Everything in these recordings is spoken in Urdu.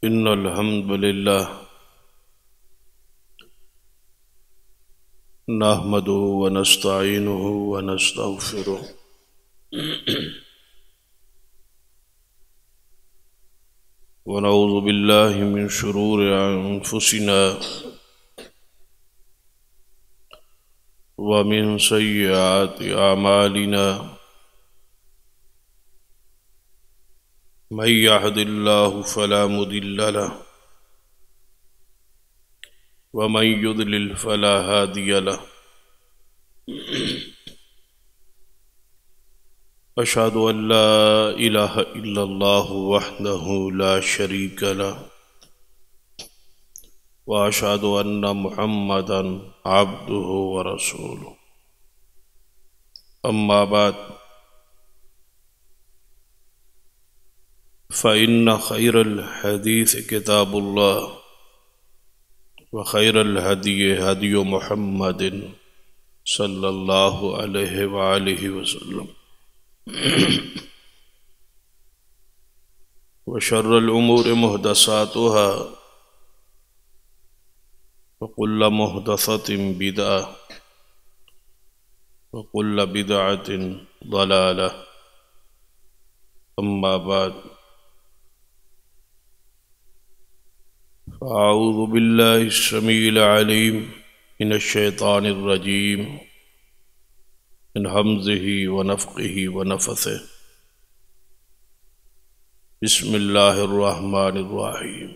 إن الحمد لله نحمده ونستعينه ونستغفره ونعوذ بالله من شرور أنفسنا ومن سيئات أعمالنا من يهد الله فلا مضل له ومن يضلل فلا هادي له أشهد أن لا إله إلا الله وحده لا شريك له وأشهد أن محمدا عبده ورسوله أما بعد فإن خير الحديث كتاب الله وخير الهدي هدي محمد صلى الله عليه وآله وسلم وشر الأمور محدثاتها وكل محدثة بدعة وكل بدعة ضلالة أما بعد أعوذ بالله السميع العليم من الشيطان الرجيم من همزه ونفخه ونفثه بسم الله الرحمن الرحيم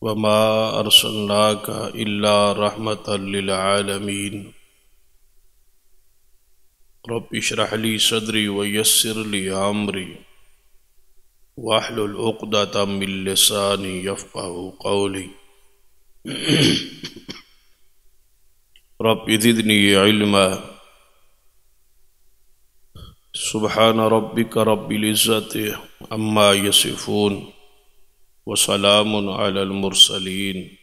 وما أرسلناك إلا رحمة للعالمين رب اشرح لي صدري ويسر لي أمري واحلل عقدة من لساني يفقهوا قولي رب زدني علما سبحان ربك رب العزة عما يصفون وسلام على المرسلين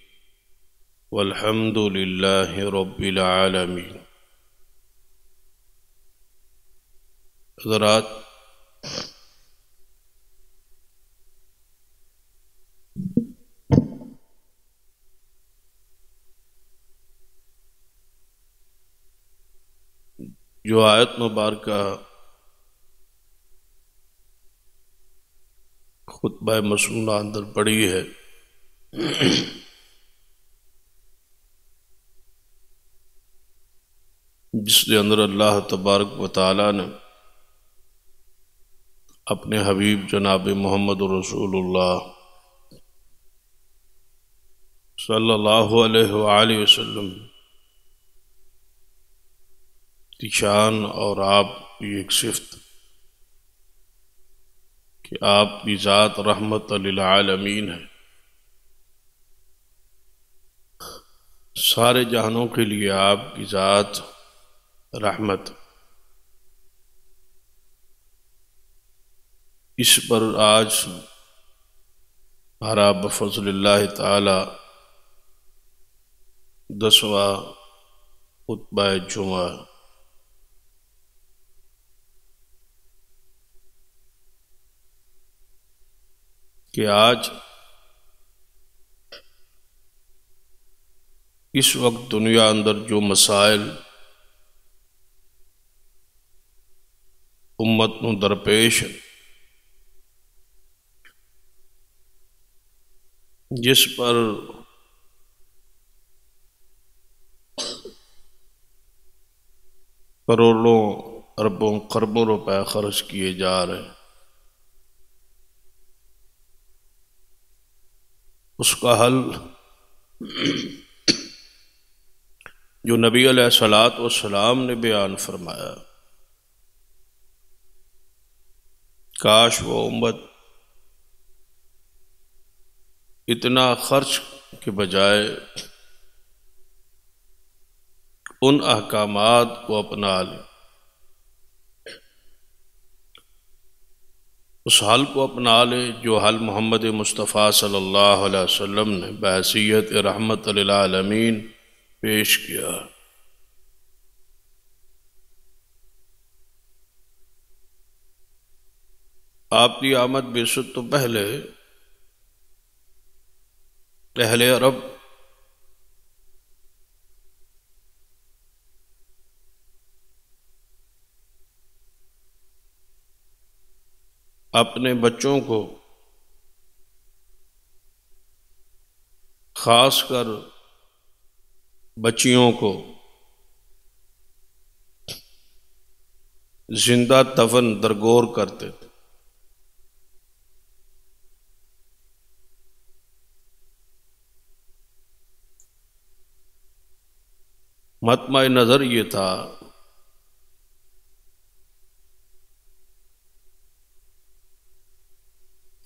والحمد لله رب العالمين. حضرات، جو آیت مبارکہ خطبہ مسنونہ اندر پڑھی ہے، جس کے اندر اللہ تبارک و تعالی نے اپنے حبیب جناب محمد رسول اللہ صلی اللہ علیہ وآلہ وسلم کی شان اور آپ کی ایک صفت کہ آپ کی ذات رحمت للعالمین ہے، سارے جہانوں کے لیے آپ کی ذات رحمت. اس پر آج ہمارا بفضل اللہ تعالی 10واں خطبہ جمعہ کہ آج اس وقت دنیا اندر جو مسائل امت نو درپیش ہے، جس پر کروڑوں اربوں خربوں روپے خرچ کیے جا رہے ہیں، اس کا حل جو نبی علیہ الصلوۃ والسلام نے بیان فرمایا، کاش وہ امت اتنا خرچ کے بجائے ان احکامات کو اپنا لے، اس حل کو اپنا لے جو حل محمد مصطفیٰ صلی اللہ علیہ وسلم نے بحیثیت رحمت للعالمین پیش کیا. آپ کی آمد بے شک تو پہلے اہل عرب اپنے بچوں کو، خاص کر بچیوں کو، زندہ دفن درگور کرتے تھے۔ مطمع نظر یہ تھا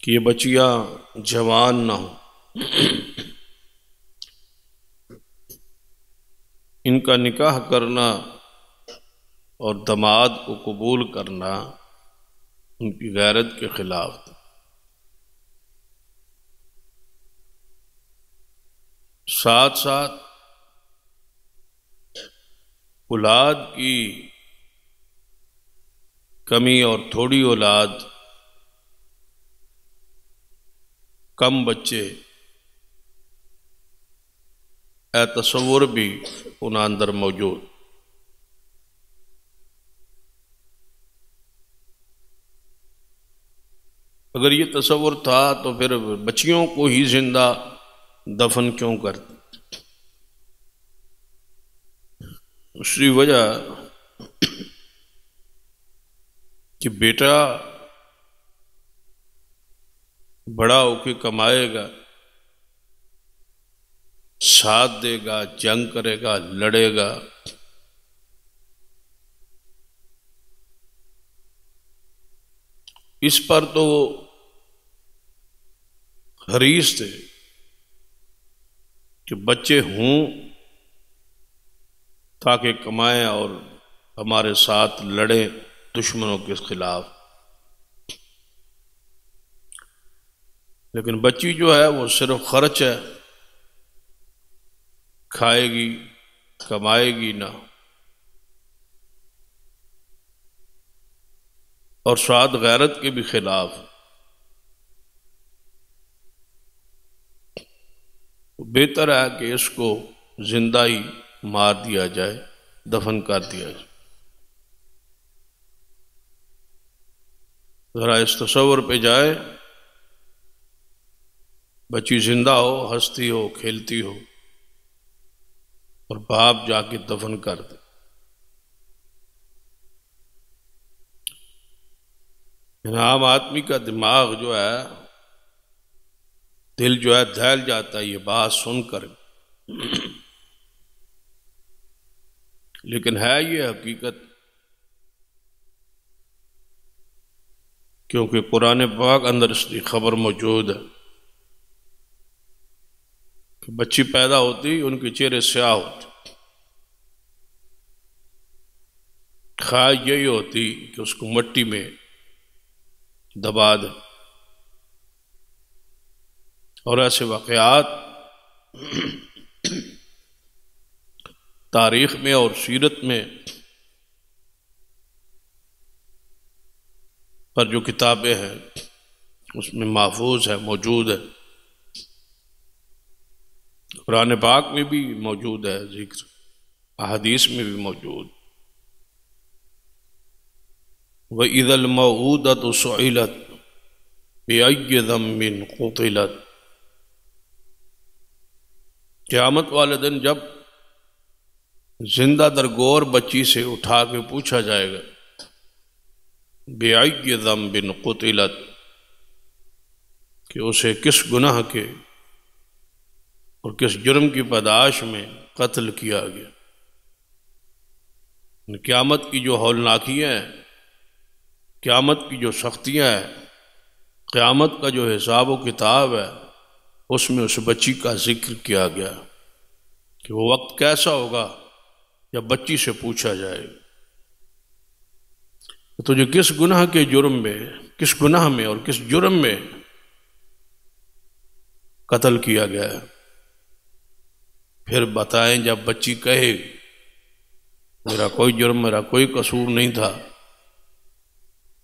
کہ یہ بچیاں جوان نہ ہوں، ان کا نکاح کرنا اور داماد کو قبول کرنا ان کی غیرت کے خلاف تھا۔ ساتھ ساتھ اولاد کی کمی اور تھوڑی اولاد، کم بچے، اے تصور بھی ان اندر موجود۔ اگر یہ تصور تھا تو پھر بچیوں کو ہی زندہ دفن کیوں کرتے؟ دوسری وجہ کہ بیٹا بڑا ہو کے کمائے گا، ساتھ دے گا، جنگ کرے گا، لڑے گا، اس پر تو حریص تھے کہ بچے ہوں تاکہ کمائیں اور ہمارے ساتھ لڑیں دشمنوں کے خلاف۔ لیکن بچی جو ہے وہ صرف خرچ ہے، کھائے گی کمائے گی نہ، اور ساتھ غیرت کے بھی خلاف۔ بہتر ہے کہ اس کو زندہ ہی مار دیا جائے، دفن کر دیا جائے۔ ذرا اس تصور پہ جائے، بچی زندہ ہو، ہنستی ہو، کھیلتی ہو، اور باپ جا کے دفن کر دے۔ عام آدمی کا دماغ جو ہے، دل جو ہے دہل جاتا ہے یہ بات سن کر، لیکن ہے یہ حقیقت، کیونکہ قرآن پاک اندر اس کی خبر موجود ہے کہ بچی پیدا ہوتی ان کے چہرے سیاہ ہوتے، خواہش یہی ہوتی کہ اس کو مٹی میں دبا دے۔ اور ایسے واقعات تاریخ میں اور سیرت میں پر جو کتابیں ہیں اس میں محفوظ ہے، موجود ہے، قرآن پاک میں بھی موجود ہے ذکر، احادیث میں بھی موجود۔ وَإِذَا الْمَوْءُودَةُ سُئِلَتْ بِأَيِّ ذَنبٍ قُتِلَتْ، قیامت والے دن جب زندہ درگور بچی سے اٹھا کے پوچھا جائے گا بِأَيِّ ذَنبٍ قُتِلَتْ، کہ اسے کس گناہ کے اور کس جرم کی پاداش میں قتل کیا گیا۔ قیامت کی جو ہولناکیاں ہیں، قیامت کی جو سختیاں ہیں، قیامت کا جو حساب و کتاب ہے، اس میں اس بچی کا ذکر کیا گیا کہ وہ وقت کیسا ہوگا جب بچی سے پوچھا جائے تو جو کس گناہ کے جرم میں، کس گناہ میں اور کس جرم میں قتل کیا گیا ہے، پھر بتائیں جب بچی کہے میرا کوئی جرم، میرا کوئی قصور نہیں تھا،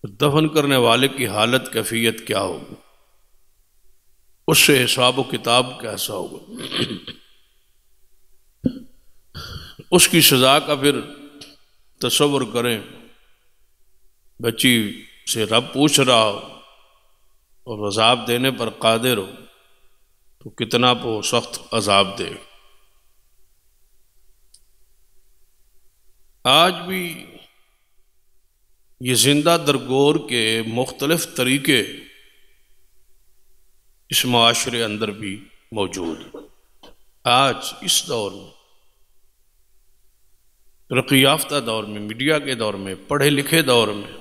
دفن کرنے والے کی حالت کیفیت کیا ہوگی، اس سے حساب و کتاب کیسا ہوگا، اس کی سزا کا پھر تصور کریں۔ بچی سے رب پوچھ رہا ہو اور عذاب دینے پر قادر ہو تو کتنا وہ سخت عذاب دے۔ آج بھی یہ زندہ درگور کے مختلف طریقے اس معاشرے اندر بھی موجود ہیں۔ آج اس دور میں، ترقی یافتہ دور میں، میڈیا کے دور میں، پڑھے لکھے دور میں،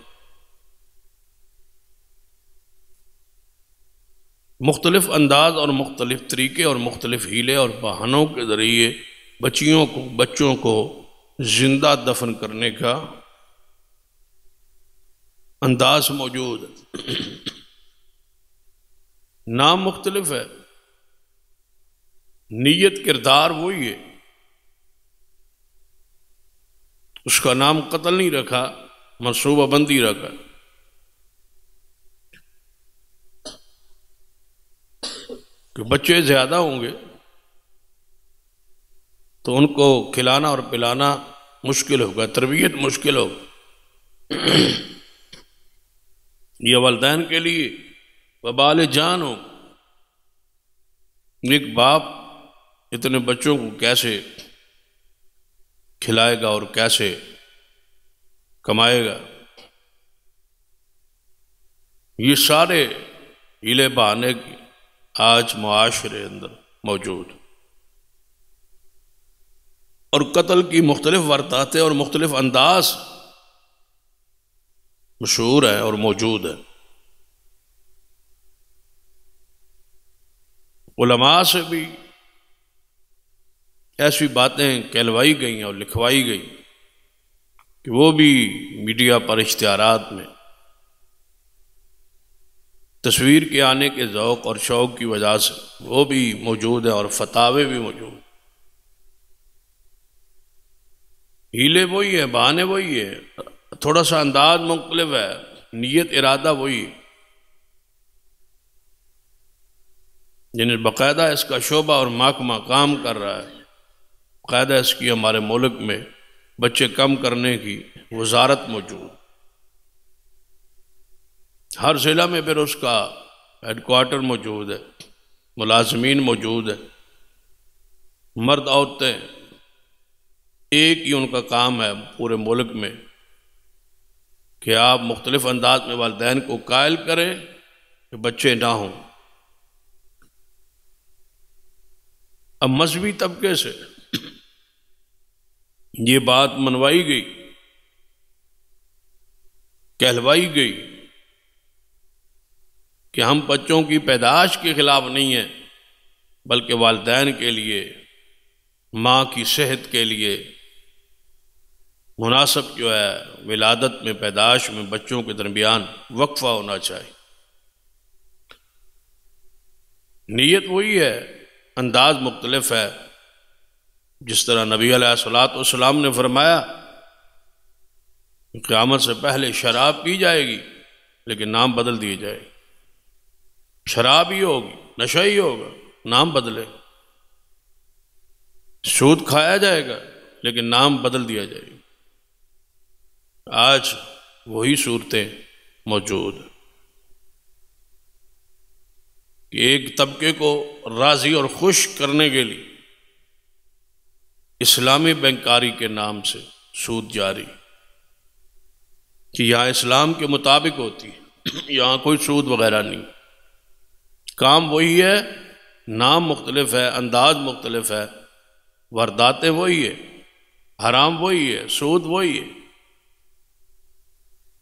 مختلف انداز اور مختلف طریقے اور مختلف ہیلے اور بہانوں کے ذریعے بچوں کو زندہ دفن کرنے کا انداز موجود ہے۔ نام مختلف ہے، نیت کردار وہی ہے۔ اس کا نام قتل نہیں رکھا، منصوبہ بندی رکھا۔ کہ بچے زیادہ ہوں گے تو ان کو کھلانا اور پلانا مشکل ہوگا، تربیت مشکل ہوگا۔ یہ والدین کے لیے وبال جان ہو۔ ایک باپ اتنے بچوں کو کیسے کھلائے گا اور کیسے کمائے گا؟ یہ سارے ہیلے بہانے آج معاشرے اندر موجود، اور قتل کی مختلف وارداتیں اور مختلف انداز مشہور ہے اور موجود ہے۔ علماء سے بھی ایسی باتیں کہلوائی گئیں اور لکھوائی گئی کہ وہ بھی میڈیا پر اشتہارات میں تصویر کے آنے کے ذوق اور شوق کی وجہ سے وہ بھی موجود ہے، اور فتاوے بھی موجود۔ ہیلے وہی ہے، بہانے وہی ہے، تھوڑا سا انداز مختلف ہے، نیت ارادہ وہی ہے۔ یعنی باقاعدہ اس کا شعبہ اور محکمہ کام کر رہا ہے، باقاعدہ اس کی ہمارے ملک میں بچے کم کرنے کی وزارت موجود، ہر ضلع میں پھر اس کا ہیڈ کوارٹر موجود ہے، ملازمین موجود ہے، مرد عورتیں ایک ہی ان کا کام ہے پورے ملک میں کہ آپ مختلف انداز میں والدین کو قائل کریں کہ بچے نہ ہوں۔ اب مذہبی طبقے سے یہ بات منوائی گئی، کہلوائی گئی کہ ہم بچوں کی پیدائش کے خلاف نہیں ہیں، بلکہ والدین کے لیے، ماں کی صحت کے لیے مناسب جو ہے ولادت میں، پیدائش میں بچوں کے درمیان وقفہ ہونا چاہیے۔ نیت وہی ہے، انداز مختلف ہے۔ جس طرح نبی علیہ الصلوۃ والسلام نے فرمایا کہ قیامت سے پہلے شراب پی جائے گی لیکن نام بدل دیے جائے گا، شراب ہی ہوگی، نشہ ہی ہوگا، نام بدلے، سود کھایا جائے گا لیکن نام بدل دیا جائے گا۔ آج وہی صورتیں موجود ہیں کہ ایک طبقے کو راضی اور خوش کرنے کے لیے اسلامی بینکاری کے نام سے سود جاری، کہ یہاں اسلام کے مطابق ہوتی ہے، یہاں کوئی سود وغیرہ نہیں، کام وہی ہے، نام مختلف ہے، انداز مختلف ہے، وارداتیں وہی ہے، حرام وہی ہے، سود وہی ہے۔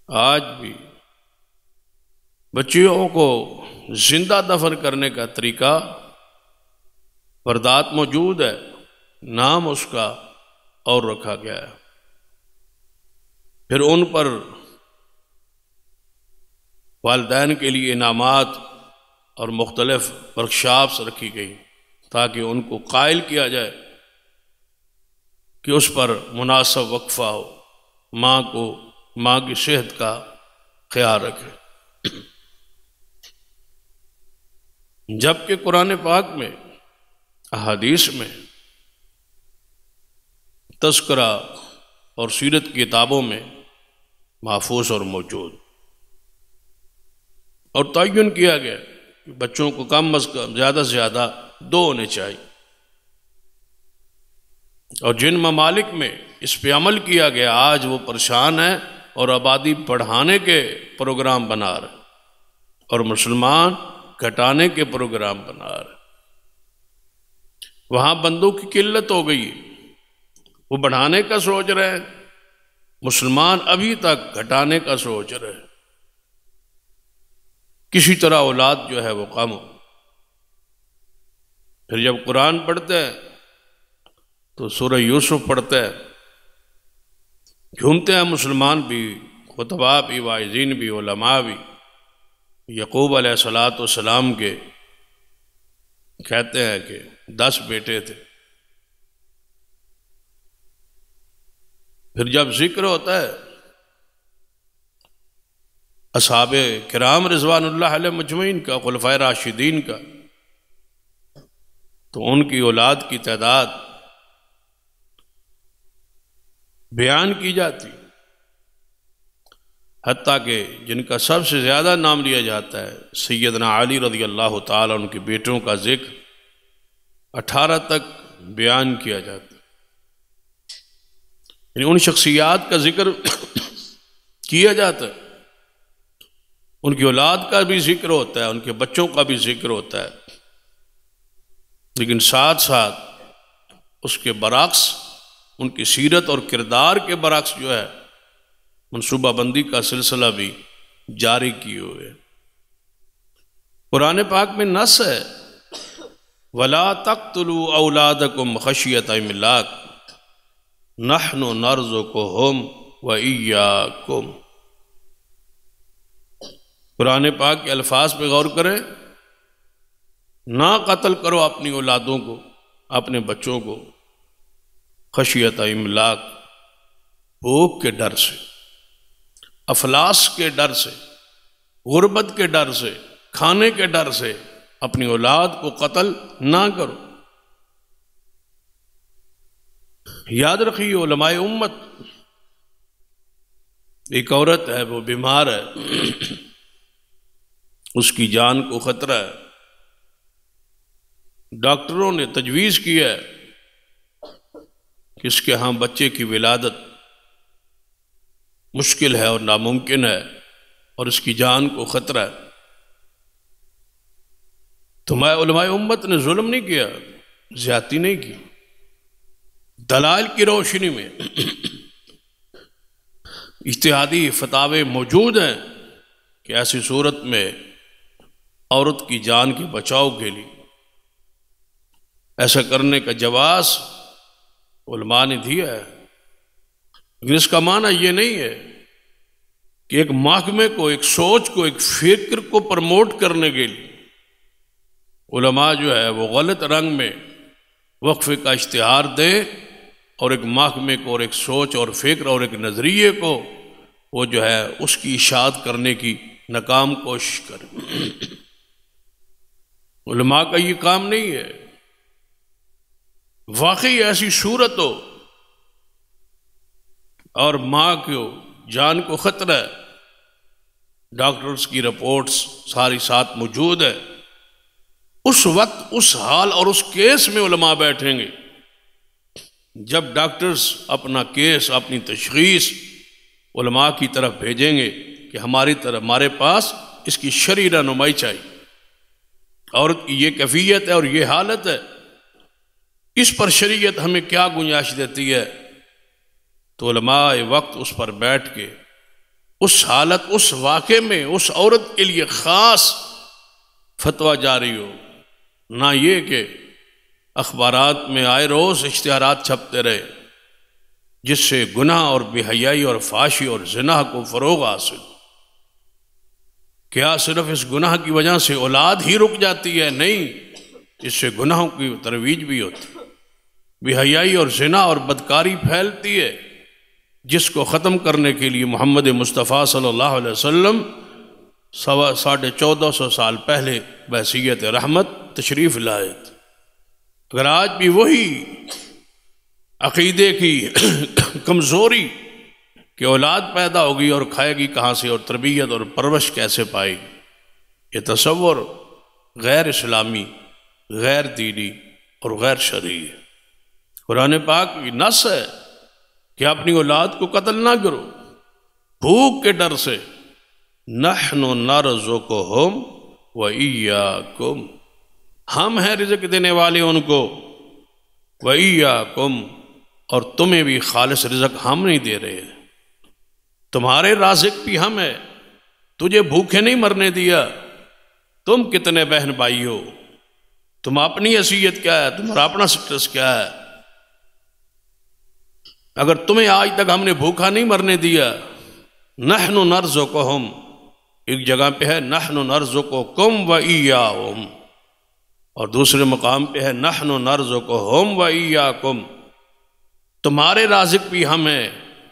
آج بھی بچیوں کو زندہ دفن کرنے کا طریقہ، واردات موجود ہے، نام اس کا اور رکھا گیا ہے، پھر ان پر والدین کے لیے انعامات اور مختلف ورکشاپس رکھی گئی تاکہ ان کو قائل کیا جائے کہ اس پر مناسب وقفہ ہو، ماں کی صحت کا خیال رکھیں۔ جبکہ قرآن پاک میں، احادیث میں، تذکرہ اور سیرت کی کتابوں میں محفوظ اور موجود، اور تعین کیا گیا کہ بچوں کو کم از کم زیادہ سے زیادہ 2 ہونے چاہیے، اور جن ممالک میں اس پہ عمل کیا گیا آج وہ پریشان ہیں اور آبادی بڑھانے کے پروگرام بنا رہے، اور مسلمان گھٹانے کے پروگرام بنا رہے۔ وہاں بندوں کی قلت ہو گئی، وہ بڑھانے کا سوچ رہے ہیں، مسلمان ابھی تک گھٹانے کا سوچ رہے ہیں، کسی طرح اولاد جو ہے وہ کم ہو۔ پھر جب قرآن پڑھتے ہیں تو سورہ یوسف پڑھتے ہیں، جھومتے ہیں مسلمان بھی، خطباء بھی، واعظین بھی، علماء بھی۔ یعقوب علیہ السلام کے کہتے ہیں کہ 10 بیٹے تھے۔ پھر جب ذکر ہوتا ہے اصحاب کرام رضوان اللہ علیہ مجمعین کا، خلفائے راشدین کا، تو ان کی اولاد کی تعداد بیان کی جاتی، حتیٰ کہ جن کا سب سے زیادہ نام لیا جاتا ہے سیدنا علی رضی اللہ تعالیٰ، ان کے بیٹوں کا ذکر 18 تک بیان کیا جاتا ہے۔ یعنی ان شخصیات کا ذکر کیا جاتا ہے، ان کی اولاد کا بھی ذکر ہوتا ہے، ان کے بچوں کا بھی ذکر ہوتا ہے، لیکن ساتھ ساتھ اس کے برعکس ان کی سیرت اور کردار کے برعکس جو ہے منصوبہ بندی کا سلسلہ بھی جاری کیے ہوئے۔ قرآن پاک میں نص ہے وَلَا تَقْتُلُوا أَوْلَادَكُمْ خَشْيَةَ إِمْلَاقٍ نَحْنُ نَرْزُقُهُمْ وَإِيَّاكُمْ۔ قرآن پاک کے الفاظ پہ غور کریں، نہ قتل کرو اپنی اولادوں کو، اپنے بچوں کو، خشیت املاق، بھوک کے ڈر سے، افلاس کے ڈر سے، غربت کے ڈر سے، کھانے کے ڈر سے اپنی اولاد کو قتل نہ کرو۔ یاد رکھیے علماء امت، ایک عورت ہے وہ بیمار ہے، اس کی جان کو خطرہ ہے، ڈاکٹروں نے تجویز کیا ہے کہ اس کے ہاں بچے کی ولادت مشکل ہے اور ناممکن ہے اور اس کی جان کو خطرہ ہے، تو میں علماء امت نے ظلم نہیں کیا، زیادتی نہیں کی، دلائل کی روشنی میں اجتہادی فتاوے موجود ہیں کہ ایسی صورت میں عورت کی جان کے بچاؤ کے لیے ایسا کرنے کا جواز علماء نے دیا ہے، لیکن اس کا معنی یہ نہیں ہے کہ ایک محکمے کو، ایک سوچ کو، ایک فکر کو پروموٹ کرنے کے لیے علماء جو ہے وہ غلط رنگ میں وقفے کا اشتہار دے اور ایک محکمے کو اور ایک سوچ اور فکر اور ایک نظریے کو وہ جو ہے اس کی اشاعت کرنے کی ناکام کوشش کرے۔ علماء کا یہ کام نہیں ہے۔ واقعی ایسی صورت ہو اور ماں کو جان کو خطرہ ہے، ڈاکٹرز کی رپورٹس ساری ساتھ موجود ہے، اس وقت اس حال اور اس کیس میں علماء بیٹھیں گے جب ڈاکٹرز اپنا کیس، اپنی تشخیص علماء کی طرف بھیجیں گے کہ ہمارے پاس اس کی شرعی رہنمائی چاہیے، عورت کی یہ کیفیت ہے اور یہ حالت ہے، اس پر شریعت ہمیں کیا گنجائش دیتی ہے، تو علماء وقت اس پر بیٹھ کے اس حالت، اس واقعے میں اس عورت کے لیے خاص فتویٰ جاری ہو، نہ یہ کہ اخبارات میں آئے روز اشتہارات چھپتے رہے جس سے گناہ اور بے حیائی اور فحاشی اور زنا کو فروغ حاصل۔ کیا صرف اس گناہ کی وجہ سے اولاد ہی رک جاتی ہے؟ نہیں، اس سے گناہوں کی ترویج بھی ہوتی، بے حیائی اور زنا اور بدکاری پھیلتی ہے، جس کو ختم کرنے کے لیے محمد مصطفیٰ صلی اللہ علیہ وسلم 1450 سال پہلے بعثیت رحمت تشریف لائے. اگر آج بھی وہی عقیدے کی کمزوری کہ اولاد پیدا ہوگی اور کھائے گی کہاں سے اور تربیت اور پرورش کیسے پائے گی، یہ تصور غیر اسلامی، غیر دینی اور غیر شرعی ہے. قرآن پاک کی نص ہے کہ اپنی اولاد کو قتل نہ کرو بھوک کے ڈر سے. نحن نرزقہم وإیاکم، ہم ہیں رزق دینے والے ان کو، وإیاکم، اور تمہیں بھی خالص رزق ہم نہیں دے رہے، تمہارے رازق بھی ہم ہیں، تجھے بھوکے نہیں مرنے دیا. تم کتنے بہن بھائی ہو، تم اپنی حیثیت کیا ہے، تمہارا اپنا سٹیٹس کیا ہے؟ اگر تمہیں آج تک ہم نے بھوکا نہیں مرنے دیا. نحن نرزقہم، ایک جگہ پہ ہے نحن نرزقکم وإیاہم، اور دوسرے مقام پہ ہے نحن نرزقہم وإیاکم، تمہارے رازق بھی ہم ہیں،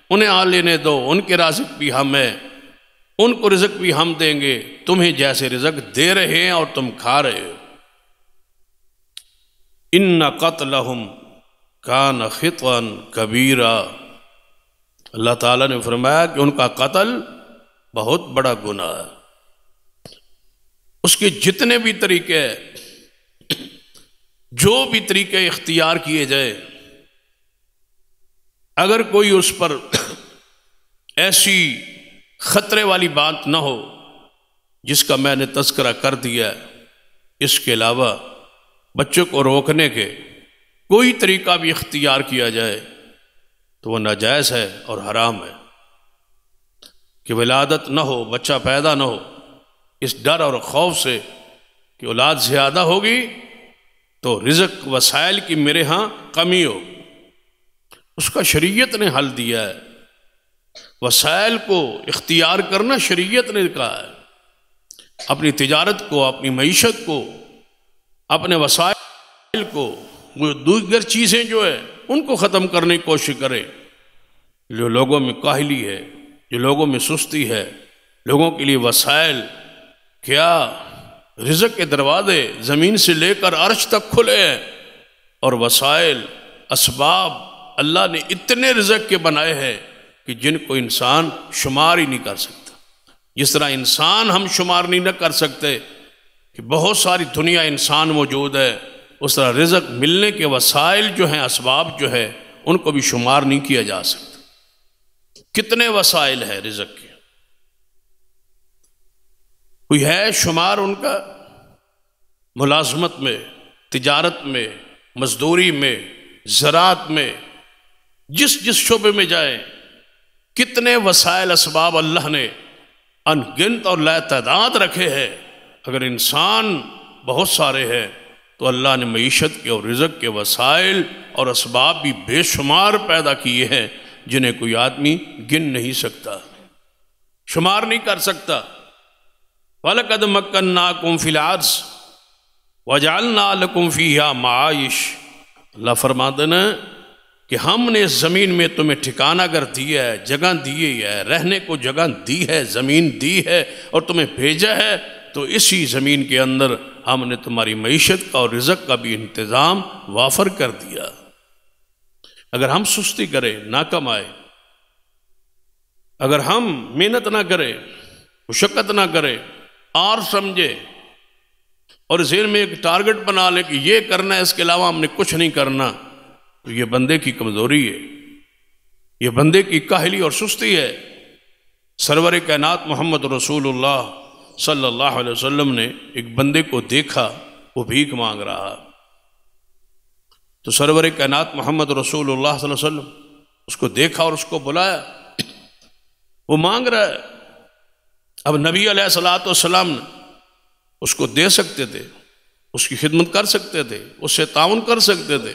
انہیں آ لینے دو، ان کے رازق بھی ہم ہیں، ان کو رزق بھی ہم دیں گے، تمہیں جیسے رزق دے رہے ہیں اور تم کھا رہے ہو. ان قتلہم کان خطأ کبیرا، اللہ تعالیٰ نے فرمایا کہ ان کا قتل بہت بڑا گناہ ہے. اس کے جتنے بھی طریقے، جو بھی طریقے اختیار کیے جائے، اگر کوئی اس پر ایسی خطرے والی بات نہ ہو جس کا میں نے تذکرہ کر دیا، اس کے علاوہ بچوں کو روکنے کے کوئی طریقہ بھی اختیار کیا جائے تو وہ ناجائز ہے اور حرام ہے. کہ ولادت نہ ہو، بچہ پیدا نہ ہو، اس ڈر اور خوف سے کہ اولاد زیادہ ہوگی تو رزق وسائل کی میرے ہاں کمی ہو. اس کا شریعت نے حل دیا ہے. وسائل کو اختیار کرنا شریعت نے کہا ہے. اپنی تجارت کو، اپنی معیشت کو، اپنے وسائل کو، وہ دیگر چیزیں جو ہے ان کو ختم کرنے کی کوشش کرے. جو لوگوں میں کاہلی ہے، جو لوگوں میں سستی ہے، لوگوں کے لیے وسائل کیا، رزق کے دروازے زمین سے لے کر عرش تک کھلے ہیں، اور وسائل، اسباب اللہ نے اتنے رزق کے بنائے ہیں کہ جن کو انسان شمار ہی نہیں کر سکتا. جس طرح انسان ہم شمار نہیں نہ کر سکتے کہ بہت ساری دنیا انسان موجود ہے، اس طرح رزق ملنے کے وسائل جو ہیں، اسباب جو ہے، ان کو بھی شمار نہیں کیا جا سکتا. کتنے وسائل ہیں رزق کے، کوئی ہے شمار ان کا؟ ملازمت میں، تجارت میں، مزدوری میں، زراعت میں، جس شعبے میں جائیں، کتنے وسائل اسباب اللہ نے ان گنت اور لا تعداد رکھے ہیں. اگر انسان بہت سارے ہیں تو اللہ نے معیشت کے اور رزق کے وسائل اور اسباب بھی بے شمار پیدا کیے ہیں جنہیں کوئی آدمی گن نہیں سکتا، شمار نہیں کر سکتا. وَلَقَدْ مَكَّنَّاكُمْ فِي الْأَرْضِ وَجَعَلْنَا لَكُمْ فِيهَا مَعَائِشَ، اللہ فرماتے ہیں کہ ہم نے اس زمین میں تمہیں ٹھکانہ گر دیا ہے، جگہ دی ہے، رہنے کو جگہ دی ہے، زمین دی ہے اور تمہیں بھیجا ہے، تو اسی زمین کے اندر ہم نے تمہاری معیشت کا اور رزق کا بھی انتظام وافر کر دیا. اگر ہم سستی کریں، نہ کمائے، اگر ہم محنت نہ کریں، مشقت نہ کریں، اور سمجھے اور ذہن میں ایک ٹارگٹ بنا لے کہ یہ کرنا ہے، اس کے علاوہ ہم نے کچھ نہیں کرنا، تو یہ بندے کی کمزوری ہے، یہ بندے کی کاہلی اور سستی ہے. سرور کائنات محمد رسول اللہ صلی اللہ علیہ وسلم نے ایک بندے کو دیکھا، وہ بھیک مانگ رہا. تو سرور کائنات محمد رسول اللہ صلی اللہ علیہ وسلم اس کو دیکھا اور اس کو بلایا، وہ مانگ رہا ہے. اب نبی علیہ الصلوۃ والسلام نے اس کو دے سکتے تھے، اس کی خدمت کر سکتے تھے، اس سے تعاون کر سکتے تھے،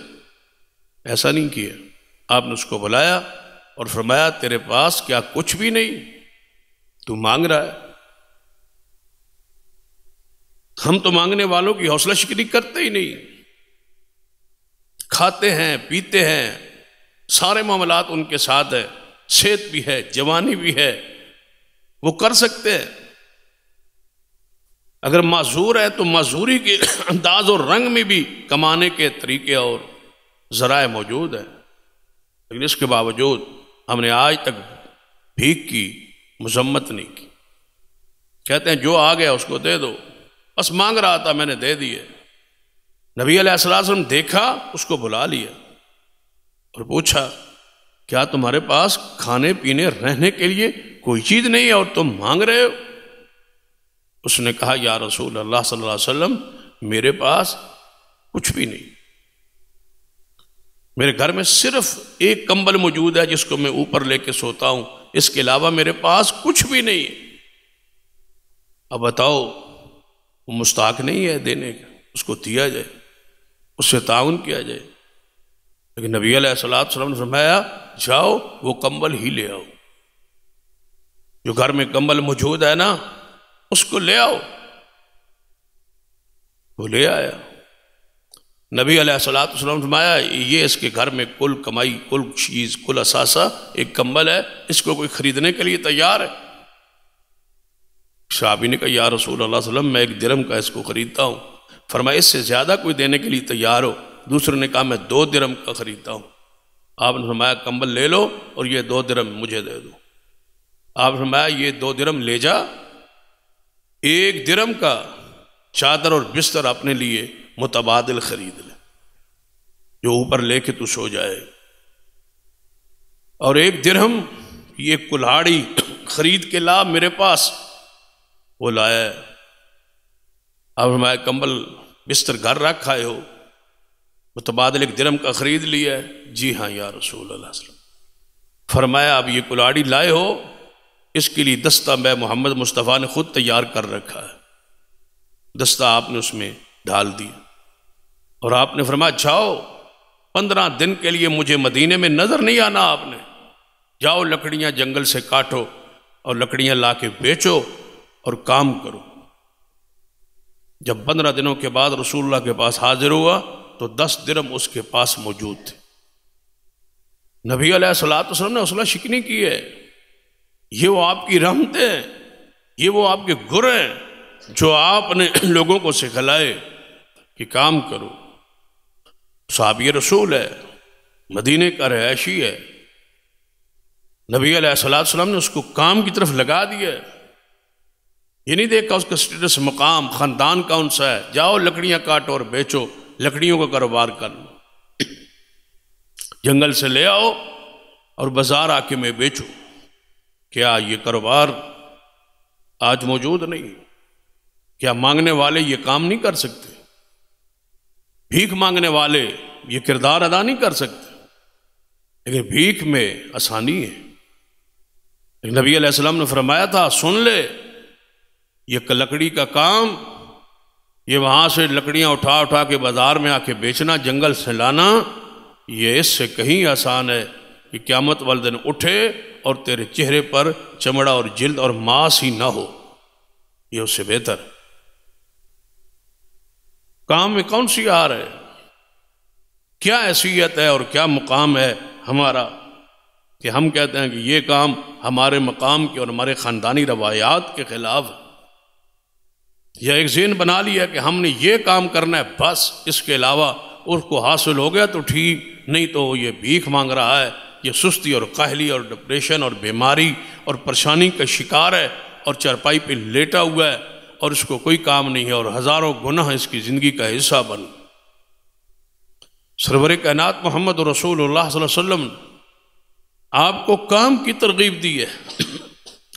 ایسا نہیں کیا. آپ نے اس کو بلایا اور فرمایا تیرے پاس کیا کچھ بھی نہیں، تو مانگ رہا ہے. ہم تو مانگنے والوں کی حوصلہ شکنی کرتے ہی نہیں، کھاتے ہیں، پیتے ہیں، سارے معاملات ان کے ساتھ ہیں، صحت بھی ہے، جوانی بھی ہے، وہ کر سکتے ہیں۔ اگر معذور ہے تو معذوری کے انداز اور رنگ میں بھی کمانے کے طریقے اور ذرائع موجود ہیں، لیکن اس کے باوجود ہم نے آج تک بھیک کی مذمت نہیں کی۔ کہتے ہیں جو آ گیا اس کو دے دو، بس مانگ رہا تھا میں نے دے دیے۔ نبی علیہ السلام دیکھا، اس کو بلا لیا اور پوچھا کیا تمہارے پاس کھانے پینے رہنے کے لیے کوئی چیز نہیں ہے اور تم مانگ رہے ہو؟ اس نے کہا یا رسول اللہ صلی اللہ علیہ وسلم میرے پاس کچھ بھی نہیں، میرے گھر میں صرف ایک کمبل موجود ہے جس کو میں اوپر لے کے سوتا ہوں، اس کے علاوہ میرے پاس کچھ بھی نہیں ہے۔ اب بتاؤ وہ مستحق نہیں ہے دینے کا، اس کو دیا جائے، اس سے تعاون کیا جائے۔ لیکن نبی علیہ السلام نے فرمایا جاؤ وہ کمبل ہی لے آؤ، جو گھر میں کمبل موجود ہے نا اس کو لے آؤ۔ وہ لے آیا۔ نبی علیہ السلام نے فرمایا یہ اس کے گھر میں کل کمائی، کل چیز، کل اثاثہ ایک کمبل ہے، اس کو کوئی خریدنے کے لیے تیار ہے؟ صحابی نے کہا یا رسول اللہ صلی اللہ علیہ وسلم میں 1 درہم کا اس کو خریدتا ہوں۔ فرمایا اس سے زیادہ کوئی دینے کے لیے تیار ہو؟ دوسرے نے کہا میں 2 درہم کا خریدتا ہوں۔ آپ نے فرمایا کمبل لے لو اور یہ 2 درہم مجھے دے دو۔ آپ نے فرمایا یہ 2 درہم لے جا، 1 درہم کا چادر اور بستر اپنے لیے متبادل خرید لے، جو اوپر لے کے تو سو جائے، اور 1 درہم کی ایک کلاڑی خرید کے لا میرے پاس۔ وہ لایا۔ اب ہمارے کمبل بستر گھر رکھ آئے ہو، متبادل 1 درہم کا خرید لیا ہے؟ جی ہاں یا رسول اللہ صلی اللہ علیہ وسلم۔ فرمایا اب یہ کلاڑی لائے ہو، اس کے لیے دستہ میں محمد مصطفیٰ نے خود تیار کر رکھا ہے۔ دستہ آپ نے اس میں ڈال دیا اور آپ نے فرمایا جاؤ 15 دن کے لیے مجھے مدینے میں نظر نہیں آنا، آپ نے جاؤ لکڑیاں جنگل سے کاٹو اور لکڑیاں لا کے بیچو اور کام کرو۔ جب 15 دنوں کے بعد رسول اللہ کے پاس حاضر ہوا تو 10 درہم اس کے پاس موجود تھے۔ نبی علیہ السلام نے حوصلہ شکنی کی ہے، یہ وہ آپ کی رحمتیں ہیں، یہ وہ آپ کے گر ہیں جو آپ نے لوگوں کو سکھلائے کہ کام کرو۔ صحابی رسول ہے، مدینے کا رہائشی ہے، نبی علیہ السلام نے اس کو کام کی طرف لگا دیا۔ یہ نہیں دیکھا اس کا سٹیٹس، مقام، خاندان کون سا ہے، جاؤ لکڑیاں کاٹو اور بیچو، لکڑیوں کا کاروبار کر لو، جنگل سے لے آؤ اور بازار آ کے میں بیچو۔ کیا یہ کاروبار آج موجود نہیں؟ کیا مانگنے والے یہ کام نہیں کر سکتے؟ بھیک مانگنے والے یہ کردار ادا نہیں کر سکتے؟ لیکن بھیک میں آسانی ہے۔ لیکن نبی علیہ السلام نے فرمایا تھا سن لے، یہ لکڑی کا کام، یہ وہاں سے لکڑیاں اٹھا اٹھا کے بازار میں آ کے بیچنا، جنگل سے لانا، یہ اس سے کہیں آسان ہے کہ قیامت والے دن اٹھے اور تیرے چہرے پر چمڑا اور جلد اور ماس ہی نہ ہو، یہ اس سے بہتر۔ کام میں کون سی ہار ہے؟ کیا حیثیت ہے اور کیا مقام ہے ہمارا کہ ہم کہتے ہیں کہ یہ کام ہمارے مقام کے اور ہمارے خاندانی روایات کے خلاف ہے، یا ایک ذہن بنا لیا کہ ہم نے یہ کام کرنا ہے بس، اس کے علاوہ اس کو حاصل ہو گیا تو ٹھیک، نہیں تو یہ بھیک مانگ رہا ہے، یہ سستی اور کاہلی اور ڈپریشن اور بیماری اور پریشانی کا شکار ہے اور چارپائی پہ لیٹا ہوا ہے اور اس کو کوئی کام نہیں ہے اور ہزاروں گناہ اس کی زندگی کا حصہ بن۔ سرور کائنات محمد رسول اللہ صلی اللہ علیہ وسلم آپ کو کام کی ترغیب دی ہے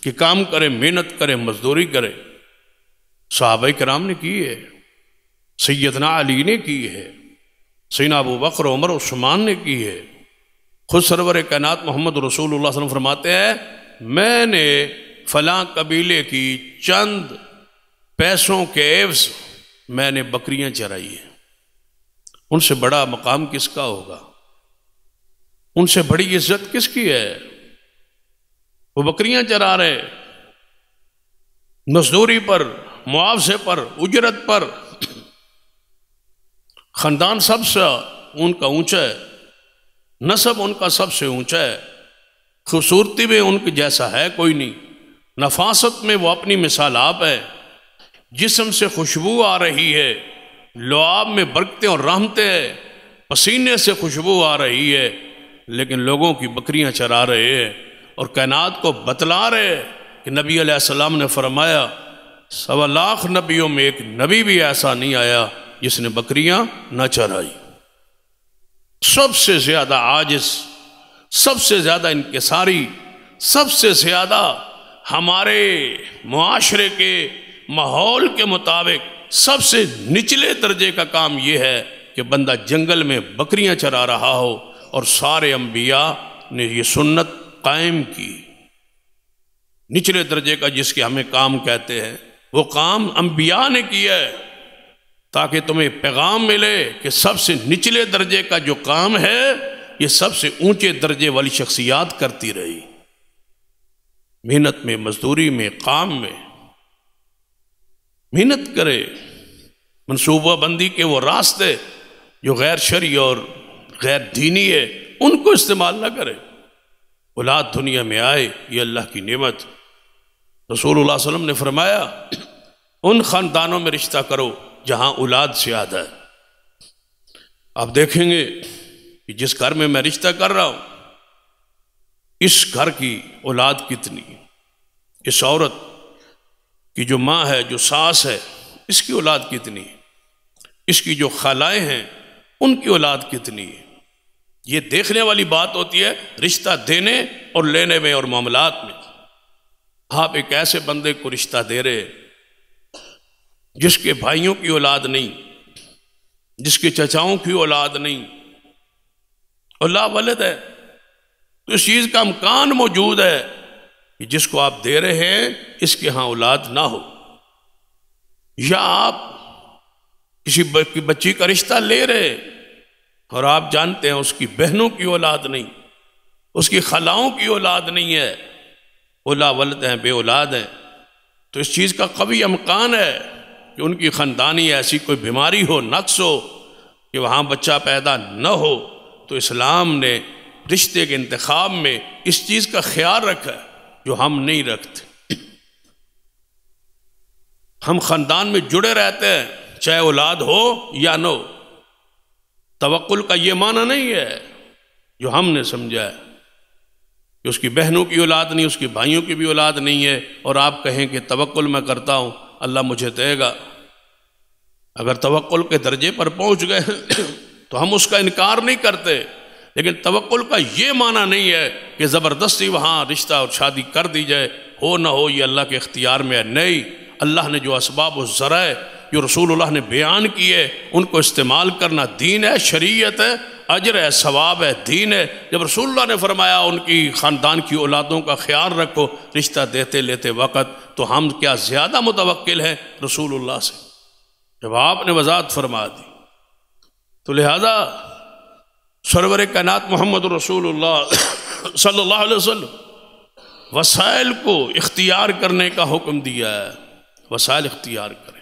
کہ کام کرے، محنت کرے، مزدوری کرے۔ صحابہ کرام نے کی ہے، سیدنا علی نے کی ہے، سیدنا ابو بکر، عمر، عثمان نے کی ہے۔ خود سرور کائنات محمد رسول اللہ صلی اللہ علیہ وسلم فرماتے ہیں میں نے فلاں قبیلے کی چند پیسوں کے عوض میں نے بکریاں چرائی ہیں، ان سے بڑا مقام کس کا ہوگا؟ ان سے بڑی عزت کس کی ہے؟ وہ بکریاں چرا رہے، مزدوری پر، معاوضے پر، اجرت پر، خاندان سب سے ان کا اونچا ہے، نسب ان کا سب سے اونچا ہے، خوبصورتی میں ان کے جیسا ہے کوئی نہیں، نفاست میں وہ اپنی مثال آپ ہے، جسم سے خوشبو آ رہی ہے، لعاب میں برکتیں اور رحمتیں ہیں، پسینے سے خوشبو آ رہی ہے، لیکن لوگوں کی بکریاں چرا رہے ہیں اور کائنات کو بتلا رہے ہیں کہ نبی علیہ السلام نے فرمایا 1.25 لاکھ نبیوں میں ایک نبی بھی ایسا نہیں آیا جس نے بکریاں نہ چرائی۔ سب سے زیادہ عاجز، سب سے زیادہ انکساری، سب سے زیادہ ہمارے معاشرے کے ماحول کے مطابق سب سے نچلے درجے کا کام یہ ہے کہ بندہ جنگل میں بکریاں چرا رہا ہو، اور سارے انبیاء نے یہ سنت قائم کی۔ نچلے درجے کا جس کے ہمیں کام کہتے ہیں، وہ کام انبیاء نے کیا ہے، تاکہ تمہیں پیغام ملے کہ سب سے نچلے درجے کا جو کام ہے یہ سب سے اونچے درجے والی شخصیات کرتی رہی۔ محنت میں، مزدوری میں، کام میں محنت کرے، منصوبہ بندی کے وہ راستے جو غیر شرعی اور غیر دینی ہے ان کو استعمال نہ کرے۔ اولاد دنیا میں آئے یہ اللہ کی نعمت۔ رسول اللہ صلی اللہ علیہ وسلم نے فرمایا ان خاندانوں میں رشتہ کرو جہاں اولاد زیادہ ہے۔ آپ دیکھیں گے کہ جس گھر میں رشتہ کر رہا ہوں اس گھر کی اولاد کتنی، اس عورت کی جو ماں ہے، جو ساس ہے، اس کی اولاد کتنی، اس کی جو خالائیں ہیں ان کی اولاد کتنی ہے۔ یہ دیکھنے والی بات ہوتی ہے رشتہ دینے اور لینے میں اور معاملات میں۔ آپ ایک ایسے بندے کو رشتہ دے رہے جس کے بھائیوں کی اولاد نہیں، جس کے چچاؤں کی اولاد نہیں، اللہ ولد ہے، تو اس چیز کا امکان موجود ہے کہ جس کو آپ دے رہے ہیں اس کے ہاں اولاد نہ ہو، یا آپ کسی بچی کا رشتہ لے رہے اور آپ جانتے ہیں اس کی بہنوں کی اولاد نہیں، اس کی خلاؤں کی اولاد نہیں ہے، اولا ولد ہیں، بے اولاد ہیں، تو اس چیز کا قوی امکان ہے کہ ان کی خاندانی ایسی کوئی بیماری ہو، نقص ہو کہ وہاں بچہ پیدا نہ ہو۔ تو اسلام نے رشتے کے انتخاب میں اس چیز کا خیال رکھا ہے جو ہم نہیں رکھتے۔ ہم خاندان میں جڑے رہتے ہیں چاہے اولاد ہو یا نہ ہو۔ توکل کا یہ معنی نہیں ہے جو ہم نے سمجھا ہے کہ اس کی بہنوں کی اولاد نہیں، اس کی بھائیوں کی بھی اولاد نہیں ہے، اور آپ کہیں کہ توکل میں کرتا ہوں اللہ مجھے دے گا۔ اگر توکل کے درجے پر پہنچ گئے تو ہم اس کا انکار نہیں کرتے، لیکن توکل کا یہ معنی نہیں ہے کہ زبردستی وہاں رشتہ اور شادی کر دی جائے، ہو نہ ہو یہ اللہ کے اختیار میں ہے۔ نہیں، اللہ نے جو اسباب و ذرائع جو رسول اللہ نے بیان کیے ان کو استعمال کرنا دین ہے، شریعت ہے، اجر ہے، ثواب ہے، دین ہے۔ جب رسول اللہ نے فرمایا ان کی خاندان کی اولادوں کا خیال رکھو رشتہ دیتے لیتے وقت، تو ہم کیا زیادہ متوکل ہیں رسول اللہ سے؟ جب آپ نے وضاحت فرما دی تو لہذا سرور کائنات محمد رسول اللہ صلی اللہ علیہ وسلم وسائل کو اختیار کرنے کا حکم دیا ہے۔ وسائل اختیار کریں،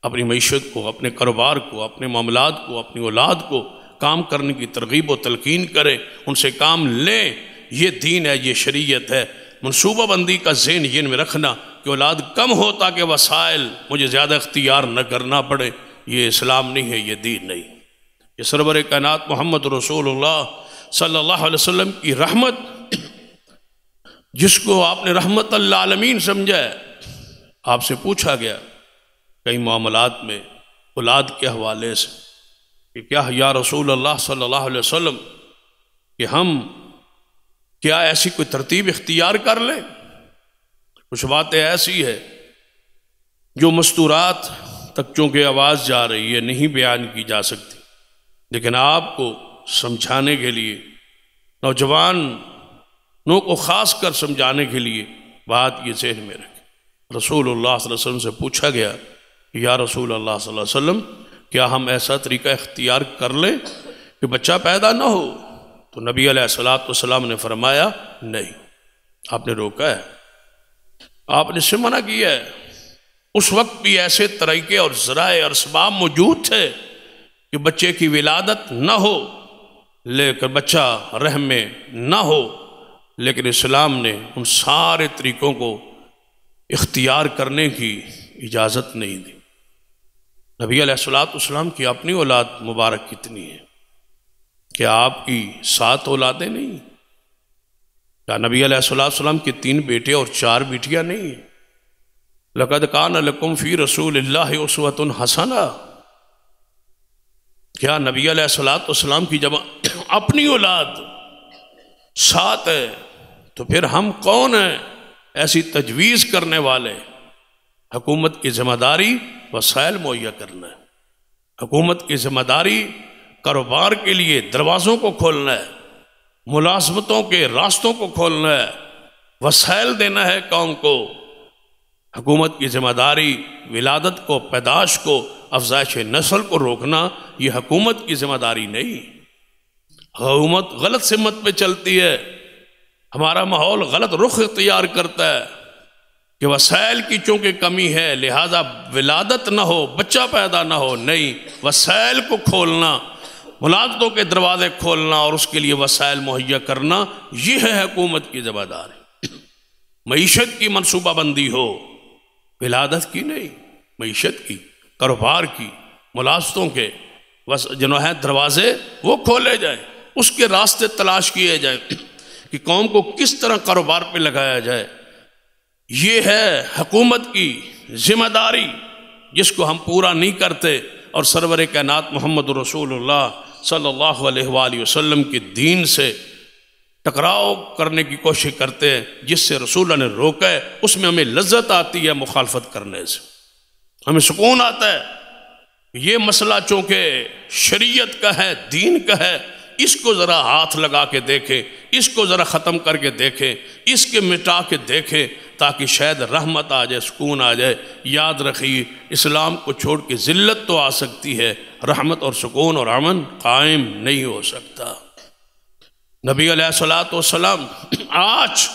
اپنی معیشت کو، اپنے کاروبار کو، اپنے معاملات کو، اپنی اولاد کو کام کرنے کی ترغیب و تلقین کریں، ان سے کام لیں۔ یہ دین ہے، یہ شریعت ہے۔ منصوبہ بندی کا ذہن یہ میں رکھنا کہ اولاد کم ہو تاکہ وسائل مجھے زیادہ اختیار نہ کرنا پڑے، یہ اسلام نہیں ہے، یہ دین نہیں۔ یہ سرور کائنات محمد رسول اللہ صلی اللہ علیہ وسلم کی رحمت، جس کو آپ نے رحمت للعالمین سمجھا ہے۔ آپ سے پوچھا گیا کئی معاملات میں اولاد کے حوالے سے کہ کیا یا رسول اللہ صلی اللہ علیہ وسلم کہ ہم کیا ایسی کوئی ترتیب اختیار کر لیں؟ کچھ باتیں ایسی ہے جو مستورات تک چونکہ آواز جا رہی ہے نہیں بیان کی جا سکتی، لیکن آپ کو سمجھانے کے لیے، نوجوانوں کو خاص کر سمجھانے کے لیے بات یہ ذہن میں رکھیں۔ رسول اللہ صلی اللہ علیہ وسلم سے پوچھا گیا کہ یا رسول اللہ صلی اللہ علیہ وسلم کیا ہم ایسا طریقہ اختیار کر لیں کہ بچہ پیدا نہ ہو؟ تو نبی علیہ السلام نے فرمایا نہیں، آپ نے روکا ہے، آپ نے اس سے منع کیا ہے۔ اس وقت بھی ایسے طریقے اور ذرائع اور اسباب موجود تھے کہ بچے کی ولادت نہ ہو، لے کر بچہ رحم میں نہ ہو، لیکن اسلام نے ان سارے طریقوں کو اختیار کرنے کی اجازت نہیں دی۔ نبی علیہ الصلوۃ والسلام کی اپنی اولاد مبارک کتنی ہے؟ کیا آپ کی 7 اولادیں نہیں؟ کیا نبی علیہ الصلوۃ والسلام کے 3 بیٹے اور 4 بیٹیاں نہیں ہیں؟ لقد کان لکم فی رسول اللہ اسوۃ حسنہ۔ کیا نبی علیہ الصلوۃ والسلام کی جب اپنی اولاد 7 ہے تو پھر ہم کون ہیں ایسی تجویز کرنے والے؟ حکومت کی ذمہ داری وسائل مہیا کرنا ہے، حکومت کی ذمہ داری کاروبار کے لیے دروازوں کو کھولنا ہے، ملازمتوں کے راستوں کو کھولنا ہے، وسائل دینا ہے قوم کو۔ حکومت کی ذمہ داری ولادت کو، پیدائش کو، افزائش نسل کو روکنا، یہ حکومت کی ذمہ داری نہیں۔ حکومت غلط سمت پہ چلتی ہے، ہمارا ماحول غلط رخ اختیار کرتا ہے کہ وسائل کی چونکہ کمی ہے لہذا ولادت نہ ہو، بچہ پیدا نہ ہو۔ نہیں، وسائل کو کھولنا، ملازمتوں کے دروازے کھولنا اور اس کے لیے وسائل مہیا کرنا، یہ ہے حکومت کی ذمہ داری۔ معیشت کی منصوبہ بندی ہو، ولادت کی نہیں، معیشت کی، کاروبار کی، ملازمتوں کے جو ہے دروازے وہ کھولے جائیں، اس کے راستے تلاش کیے جائیں کہ قوم کو کس طرح کاروبار پہ لگایا جائے۔ یہ ہے حکومت کی ذمہ داری جس کو ہم پورا نہیں کرتے، اور سرور کائنات محمد رسول اللہ صلی اللہ علیہ وآلہ وسلم کے دین سے ٹکراؤ کرنے کی کوشش کرتے ہیں، جس سے رسول اللہ نے روکا ہے۔ اس میں ہمیں لذت آتی ہے مخالفت کرنے سے، ہمیں سکون آتا ہے۔ یہ مسئلہ چونکہ شریعت کا ہے، دین کا ہے، اس کو ذرا ہاتھ لگا کے دیکھیں، اس کو ذرا ختم کر کے دیکھیں، اس کے مٹا کے دیکھیں، تاکہ شاید رحمت آ جائے، سکون آ جائے۔ یاد رکھیے، اسلام کو چھوڑ کے ذلت تو آ سکتی ہے، رحمت اور سکون اور امن قائم نہیں ہو سکتا۔ نبی علیہ الصلوۃ والسلام آج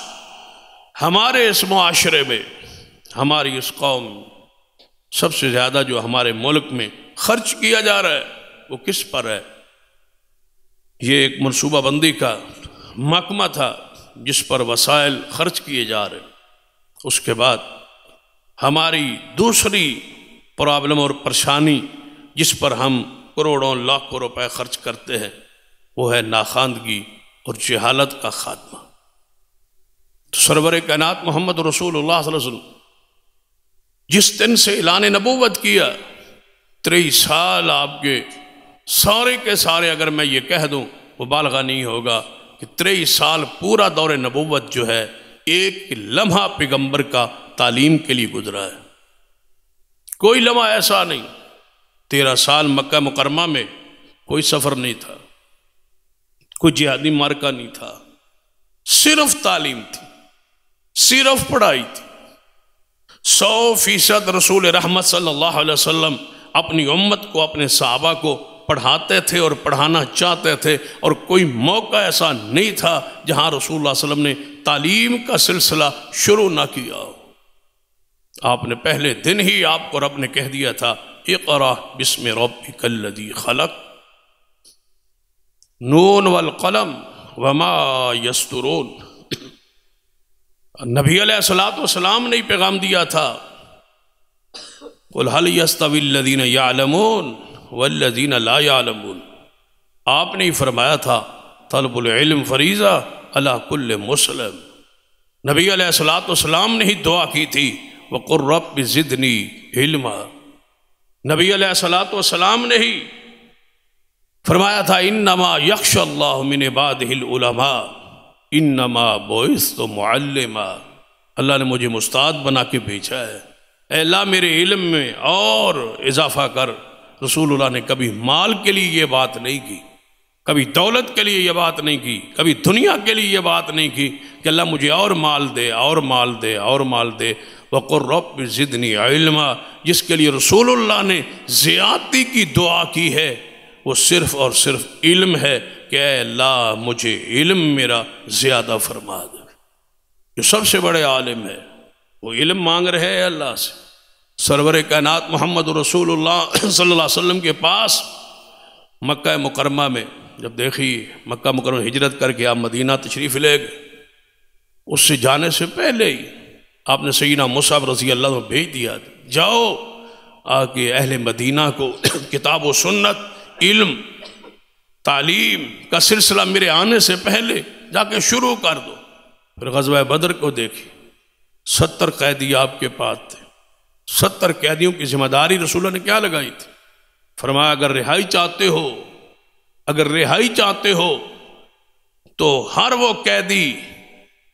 ہمارے اس معاشرے میں، ہماری اس قوم، سب سے زیادہ جو ہمارے ملک میں خرچ کیا جا رہا ہے وہ کس پر ہے؟ یہ ایک منصوبہ بندی کا محکمہ تھا جس پر وسائل خرچ کیے جا رہے۔ اس کے بعد ہماری دوسری پرابلم اور پریشانی جس پر ہم کروڑوں لاکھوں روپے خرچ کرتے ہیں وہ ہے ناخواندگی اور جہالت کا خاتمہ۔ تو سرور کائنات محمد رسول اللہ صلی اللہ علیہ وسلم جس دن سے اعلان نبوت کیا، 23 سال آپ کے سارے کے سارے، اگر میں یہ کہہ دوں مبالغہ نہیں ہوگا کہ 23 سال پورا دور نبوت جو ہے ایک لمحہ پیغمبر کا تعلیم کے لیے گزرا ہے۔ کوئی لمحہ ایسا نہیں۔ 13 سال مکہ مکرمہ میں کوئی سفر نہیں تھا، کوئی جہادی معرکہ نہیں تھا، صرف تعلیم تھی، صرف پڑھائی تھی۔ 100% رسول رحمت صلی اللہ علیہ وسلم اپنی امت کو، اپنے صحابہ کو پڑھاتے تھے اور پڑھانا چاہتے تھے، اور کوئی موقع ایسا نہیں تھا جہاں رسول اللہ صلی اللہ علیہ وسلم نے تعلیم کا سلسلہ شروع نہ کیا ہو۔ آپ نے پہلے دن ہی آپ کو رب نے کہہ دیا تھا، اقرأ بسم ربک الذی خلق، نون والقلم وما یسطرون۔ نبی علیہ الصلوۃ والسلام نے پیغام دیا تھا، قل هل يستوي الذين يعلمون والذين لا يعلمون۔ آپ نے فرمایا تھا طلب العلم فریضہ علی کل مسلم۔ نبی علیہ الصلوۃ والسلام نے ہی دعا کی تھی، وقل رب زدنی علما۔ نبی علیہ الصلوۃ والسلام نے ہی فرمایا تھا، انما یخشی اللہ من عبادہ العلماء انما بعثت معلما۔ اللہ نے مجھے مستعد بنا کے بھیجا ہے، اے اللہ میرے علم میں اور اضافہ کر۔ رسول اللہ نے کبھی مال کے لیے یہ بات نہیں کی، کبھی دولت کے لیے یہ بات نہیں کی، کبھی دنیا کے لیے یہ بات نہیں کی کہ اللہ مجھے اور مال دے، اور مال دے، اور مال دے۔ وَقُلْ رَبِّ زِدْنِي عِلْمًا، جس کے لیے رسول اللہ نے زیادتی کی دعا کی ہے وہ صرف اور صرف علم ہے کہ اے اللہ مجھے علم میرا زیادہ فرما دے۔ جو سب سے بڑے عالم ہے وہ علم مانگ رہے ہیں اللہ سے۔ سرور کائنات محمد رسول اللہ صلی اللہ علیہ وسلم کے پاس مکہ مکرمہ میں جب دیکھی، مکہ مکرمہ ہجرت کر کے آپ مدینہ تشریف لے گئے، اس سے جانے سے پہلے ہی آپ نے سیدنا مصعب رضی اللہ عنہ بھیج دیا، جاؤ آکے اہل مدینہ کو کتاب و سنت، علم، تعلیم کا سلسلہ میرے آنے سے پہلے جا کے شروع کر دو۔ پھر غزوہ بدر کو دیکھی، 70 قیدی آپ کے پاس تھے، 70 قیدیوں کی ذمہ داری رسول اللہ نے کیا لگائی تھی؟ فرمایا اگر رہائی چاہتے ہو تو ہر وہ قیدی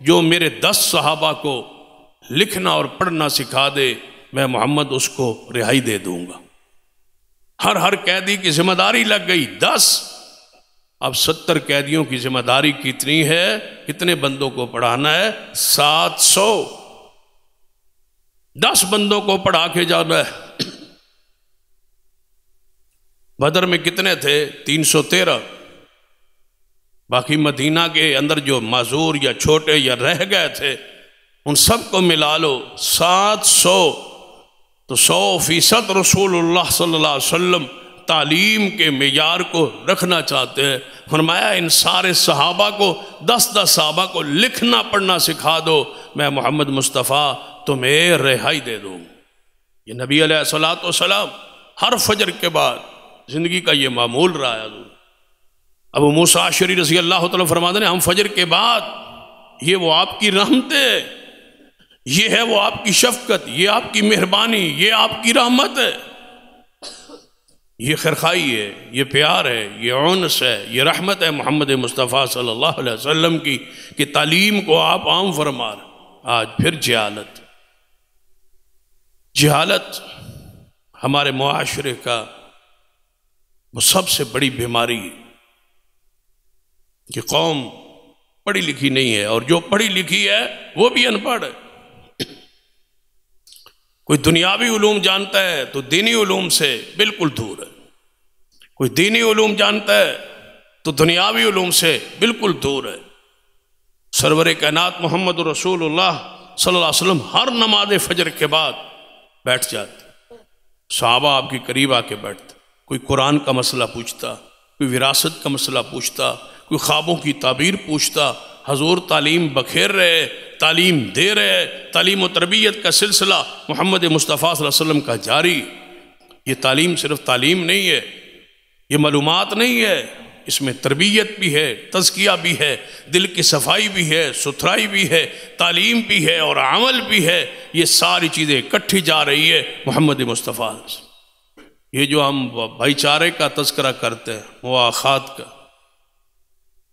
جو میرے 10 صحابہ کو لکھنا اور پڑھنا سکھا دے، میں محمد اس کو رہائی دے دوں گا۔ ہر قیدی کی ذمہ داری لگ گئی 10۔ اب 70 قیدیوں کی ذمہ داری کتنی ہے؟ کتنے بندوں کو پڑھانا ہے؟ 700۔ 10 بندوں کو پڑھا کے جانا ہے۔ بدر میں کتنے تھے؟ 313۔ باقی مدینہ کے اندر جو معذور یا چھوٹے یا رہ گئے تھے ان سب کو ملا لو 700۔ تو 100% رسول اللہ صلی اللہ علیہ وسلم تعلیم کے معیار کو رکھنا چاہتے ہیں۔ فرمایا ان سارے صحابہ کو 10 صحابہ کو لکھنا پڑھنا سکھا دو، میں محمد مصطفیٰ تمہیں رہائی دے دوں۔ یہ نبی علیہ السلام ہر فجر کے بعد زندگی کا یہ معمول رہا ہے۔ ابو موسیٰ اشعری رضی اللہ تعالیٰ فرماتے ہیں ہم فجر کے بعد، یہ وہ آپ کی رحمت ہے، یہ ہے وہ آپ کی شفقت، یہ آپ کی مہربانی، یہ آپ کی رحمت ہے، یہ خیرخواہی ہے، یہ پیار ہے، یہ انس ہے، یہ رحمت ہے محمد مصطفیٰ صلی اللہ علیہ وسلم کی کہ تعلیم کو آپ عام فرما رہے۔ آج پھر جہالت ہمارے معاشرے کا وہ سب سے بڑی بیماری ہے کہ قوم پڑھی لکھی نہیں ہے، اور جو پڑھی لکھی ہے وہ بھی ان پڑھ ہے۔ کوئی دنیاوی علوم جانتا ہے تو دینی علوم سے بالکل دور ہے، کوئی دینی علوم جانتا ہے تو دنیاوی علوم سے بالکل دور ہے۔ سرور کائنات محمد رسول اللہ صلی اللہ علیہ وسلم ہر نماز فجر کے بعد بیٹھ جاتے، صحابہ آپ کے قریب آ کے بیٹھتے، کوئی قرآن کا مسئلہ پوچھتا، کوئی وراثت کا مسئلہ پوچھتا، کوئی خوابوں کی تعبیر پوچھتا۔ حضور تعلیم بکھیر رہے، تعلیم دے رہے، تعلیم و تربیت کا سلسلہ محمد مصطفیٰ صلی اللہ علیہ وسلم کا جاری۔ یہ تعلیم صرف تعلیم نہیں ہے، یہ معلومات نہیں ہے، اس میں تربیت بھی ہے، تزکیہ بھی ہے، دل کی صفائی بھی ہے، ستھرائی بھی ہے، تعلیم بھی ہے اور عمل بھی ہے۔ یہ ساری چیزیں اکٹھی جا رہی ہے محمد مصطفیٰ۔ یہ جو ہم بھائی چارے کا تذکرہ کرتے ہیں، مواخات کا،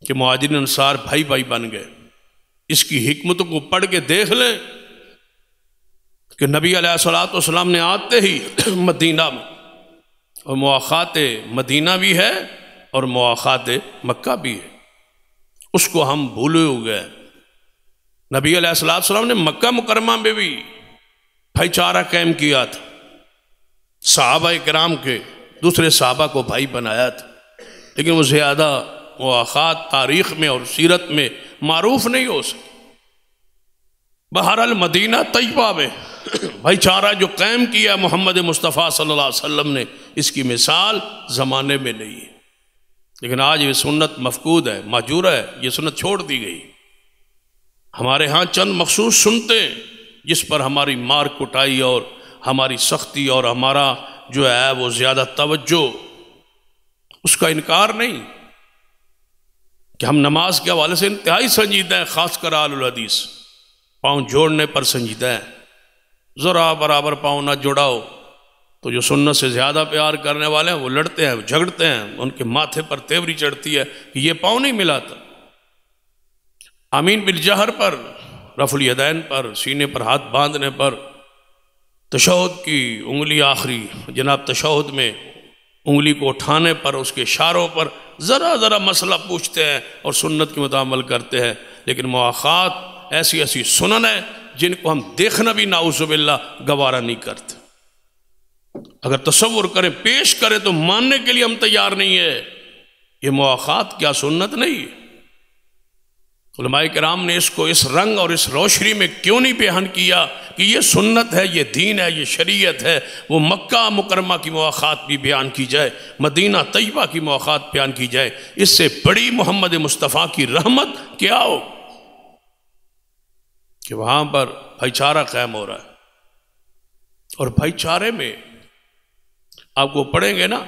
کہ مہاجرین انصار بھائی بھائی بن گئے، اس کی حکمتوں کو پڑھ کے دیکھ لیں کہ نبی علیہ السلام نے آتے ہی مدینہ میں، اور مواخات مدینہ بھی ہے اور مواخات مکہ بھی ہے، اس کو ہم بھولے ہو گئے۔ نبی علیہ السلام نے مکہ مکرمہ میں بھی بھائی چارہ قائم کیا تھا، صحابہ کرام کے دوسرے صحابہ کو بھائی بنایا تھا، لیکن وہ زیادہ مواخات تاریخ میں اور سیرت میں معروف نہیں ہو سکے۔ بہرحال مدینہ طیبہ میں بھائی چارہ جو قائم کیا محمد مصطفیٰ صلی اللہ علیہ وسلم نے، اس کی مثال زمانے میں نہیں ہے۔ لیکن آج یہ سنت مفقود ہے، مہجورہ ہے، یہ سنت چھوڑ دی گئی۔ ہمارے ہاں چند مخصوص سنتے ہیں جس پر ہماری مار کٹائی اور ہماری سختی اور ہمارا جو ہے وہ زیادہ توجہ، اس کا انکار نہیں کہ ہم نماز کے حوالے سے انتہائی سنجیدہ ہیں، خاص کر اہل الحدیث پاؤں جوڑنے پر سنجیدہ ہیں۔ ذرا برابر پاؤں نہ جوڑاؤ تو جو سنت سے زیادہ پیار کرنے والے ہیں وہ لڑتے ہیں، جھگڑتے ہیں، ان کے ماتھے پر تیوری چڑھتی ہے کہ یہ پاؤں نہیں ملاتا۔ آمین بالجہر پر، رفع الیدین پر، سینے پر ہاتھ باندھنے پر، تشہد کی انگلی آخری جناب تشہد میں انگلی کو اٹھانے پر، اس کے اشاروں پر ذرا مسئلہ پوچھتے ہیں اور سنت کے مطابق عمل کرتے ہیں۔ لیکن مواخات ایسی سنن ہیں جن کو ہم دیکھنا بھی نعوذ باللہ گوارا نہیں کرتے۔ اگر تصور کریں، پیش کریں تو ماننے کے لیے ہم تیار نہیں ہے۔ یہ مواخات کیا سنت نہیں ہے؟ علماء کرام نے اس کو اس رنگ اور اس روشنی میں کیوں نہیں بیان کیا کہ یہ سنت ہے، یہ دین ہے، یہ شریعت ہے؟ وہ مکہ مکرمہ کی مواخات بھی بیان کی جائے، مدینہ طیبہ کی مواخات بیان کی جائے، اس سے بڑی محمد مصطفیٰ کی رحمت کیا ہو؟ کہ وہاں پر بھائی چارہ قائم ہو رہا ہے، اور بھائی چارے میں آپ کو پڑھیں گے نا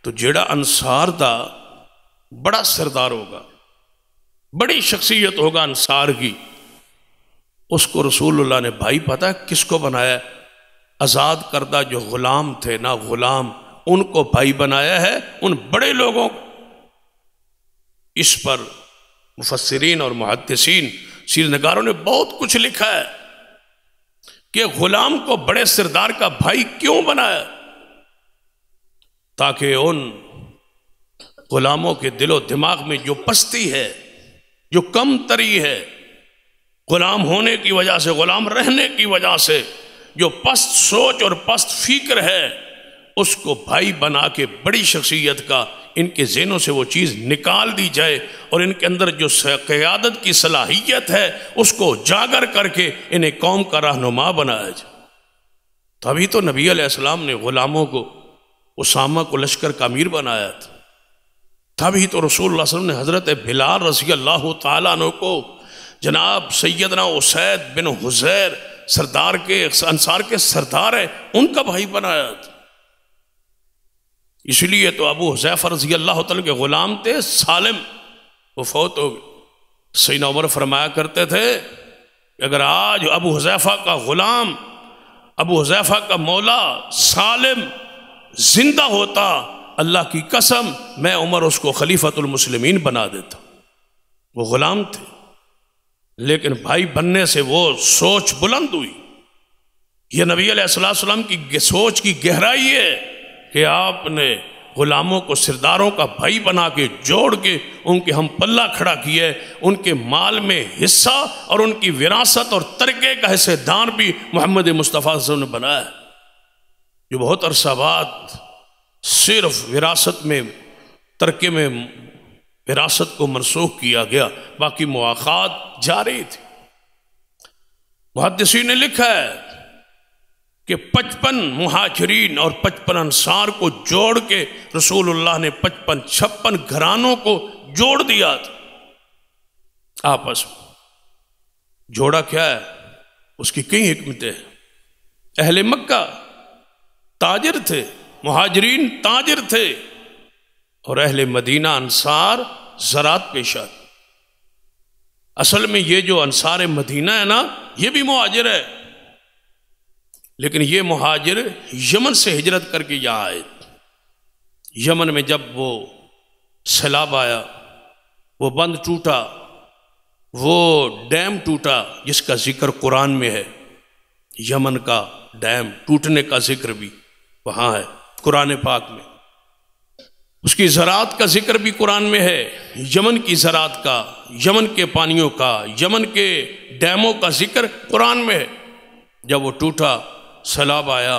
تو جیڑا انصار دا بڑا سردار ہوگا، بڑی شخصیت ہوگا انصار کی، اس کو رسول اللہ نے بھائی پتہ ہے کس کو بنایا ہے؟ آزاد کردہ جو غلام تھے نا، غلام، ان کو بھائی بنایا ہے، ان بڑے لوگوں کو۔ اس پر مفسرین اور محدثین سیرنگاروں نے بہت کچھ لکھا ہے کہ غلام کو بڑے سردار کا بھائی کیوں بنایا، تاکہ ان غلاموں کے دل و دماغ میں جو پستی ہے، جو کم تری ہے، غلام ہونے کی وجہ سے، غلام رہنے کی وجہ سے جو پست سوچ اور پست فکر ہے، اس کو بھائی بنا کے بڑی شخصیت کا ان کے ذہنوں سے وہ چیز نکال دی جائے، اور ان کے اندر جو قیادت کی صلاحیت ہے اس کو اجاگر کر کے انہیں قوم کا رہنما بنایا جائے۔ تبھی تو نبی علیہ السلام نے غلاموں کو، اسامہ کو لشکر کا امیر بنایا تھا، تبھی تو رسول اللہ صلی اللہ علیہ وسلم نے حضرت بلال رضی اللہ تعالیٰ عنہ کو جناب سیدنا اسید بن حضیر سردار کے، انصار کے سردار ہیں، ان کا بھائی بنایا تھا۔ اس لیے تو ابو حذیفہ رضی اللہ تعالیٰ کے غلام تھے سالم، وہ فوت ہو گئے۔ سیدنا عمر فرمایا کرتے تھے کہ اگر آج ابو حذیفہ کا غلام، ابو حذیفہ کا مولا سالم زندہ ہوتا، اللہ کی قسم میں عمر اس کو خلیفۃ المسلمین بنا دیتا۔ وہ غلام تھے، لیکن بھائی بننے سے وہ سوچ بلند ہوئی۔ یہ نبی علیہ السلام کی سوچ کی گہرائی ہے کہ آپ نے غلاموں کو سرداروں کا بھائی بنا کے جوڑ کے ان کے ہم پلہ کھڑا کیا ہے، ان کے مال میں حصہ اور ان کی وراثت اور ترکے کا حصہ دار بھی محمد مصطفیٰ صلی اللہ علیہ وسلم نے بنایا ہے۔ جو بہت عرصہ بعد صرف وراثت میں، ترکے میں وراثت کو منسوخ کیا گیا، باقی مواخات جاری تھی۔ محدثین نے لکھا ہے کہ 55 مہاجرین اور 55 انصار کو جوڑ کے رسول اللہ نے 56 گھرانوں کو جوڑ دیا تھا آپس میں۔ جوڑا کیا ہے؟ اس کی کئی حکمتیں ہیں۔ اہل مکہ تاجر تھے، مہاجرین تاجر تھے، اور اہل مدینہ انصار زراعت پیشہ تھے۔ اصل میں یہ جو انصار مدینہ ہے نا، یہ بھی مہاجر ہے، لیکن یہ مہاجر یمن سے ہجرت کر کے یہاں آئے۔ یمن میں جب وہ سیلاب آیا، وہ بند ٹوٹا، وہ ڈیم ٹوٹا جس کا ذکر قرآن میں ہے، یمن کا ڈیم ٹوٹنے کا ذکر بھی وہاں ہے قرآن پاک میں، اس کی زراعت کا ذکر بھی قرآن میں ہے، یمن کی زراعت کا، یمن کے پانیوں کا، یمن کے ڈیموں کا ذکر قرآن میں ہے۔ جب وہ ٹوٹا، سیلاب آیا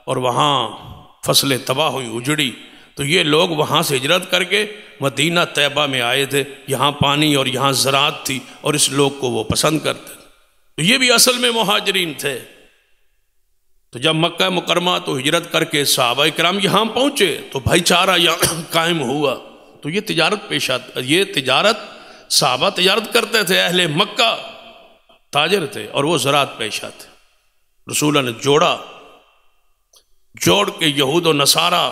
اور وہاں فصلیں تباہ ہوئی، اجڑی، تو یہ لوگ وہاں سے ہجرت کر کے مدینہ طیبہ میں آئے تھے، یہاں پانی اور یہاں زراعت تھی اور اس لوگ کو وہ پسند کرتے تھے، تو یہ بھی اصل میں مہاجرین تھے۔ تو جب مکہ مکرمہ تو ہجرت کر کے صحابہ کرام یہاں پہنچے تو بھائی چارہ یہاں قائم ہوا، تو یہ تجارت پیشہ، یہ تجارت صحابہ تجارت کرتے تھے، اہل مکہ تاجر تھے اور وہ زراعت پیشہ تھے۔ رسول اللہ نے جوڑ کے یہود و نصارہ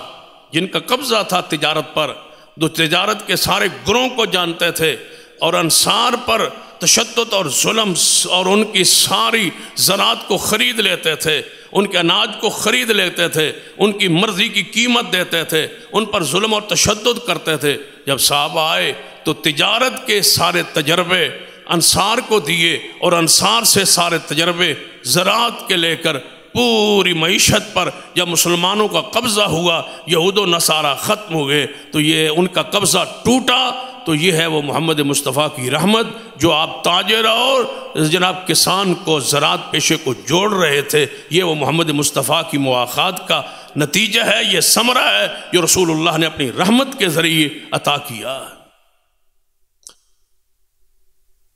جن کا قبضہ تھا تجارت پر، جو تجارت کے سارے گروہوں کو جانتے تھے، اور انصار پر تشدد اور ظلم اور ان کی ساری زراعت کو خرید لیتے تھے، ان کے اناج کو خرید لیتے تھے، ان کی مرضی کی قیمت دیتے تھے، ان پر ظلم اور تشدد کرتے تھے۔ جب صحابہ آئے تو تجارت کے سارے تجربے انصار کو دیے، اور انصار سے سارے تجربے زراعت کے لے کر پوری معیشت پر جب مسلمانوں کا قبضہ ہوا، یہود و نصارہ ختم ہوئے، تو یہ ان کا قبضہ ٹوٹا۔ تو یہ ہے وہ محمد مصطفیٰ کی رحمت، جو آپ تاجر اور جناب کسان کو، زراعت پیشے کو جوڑ رہے تھے، یہ وہ محمد مصطفیٰ کی مواخات کا نتیجہ ہے، یہ ثمرہ ہے جو رسول اللہ نے اپنی رحمت کے ذریعے عطا کیا۔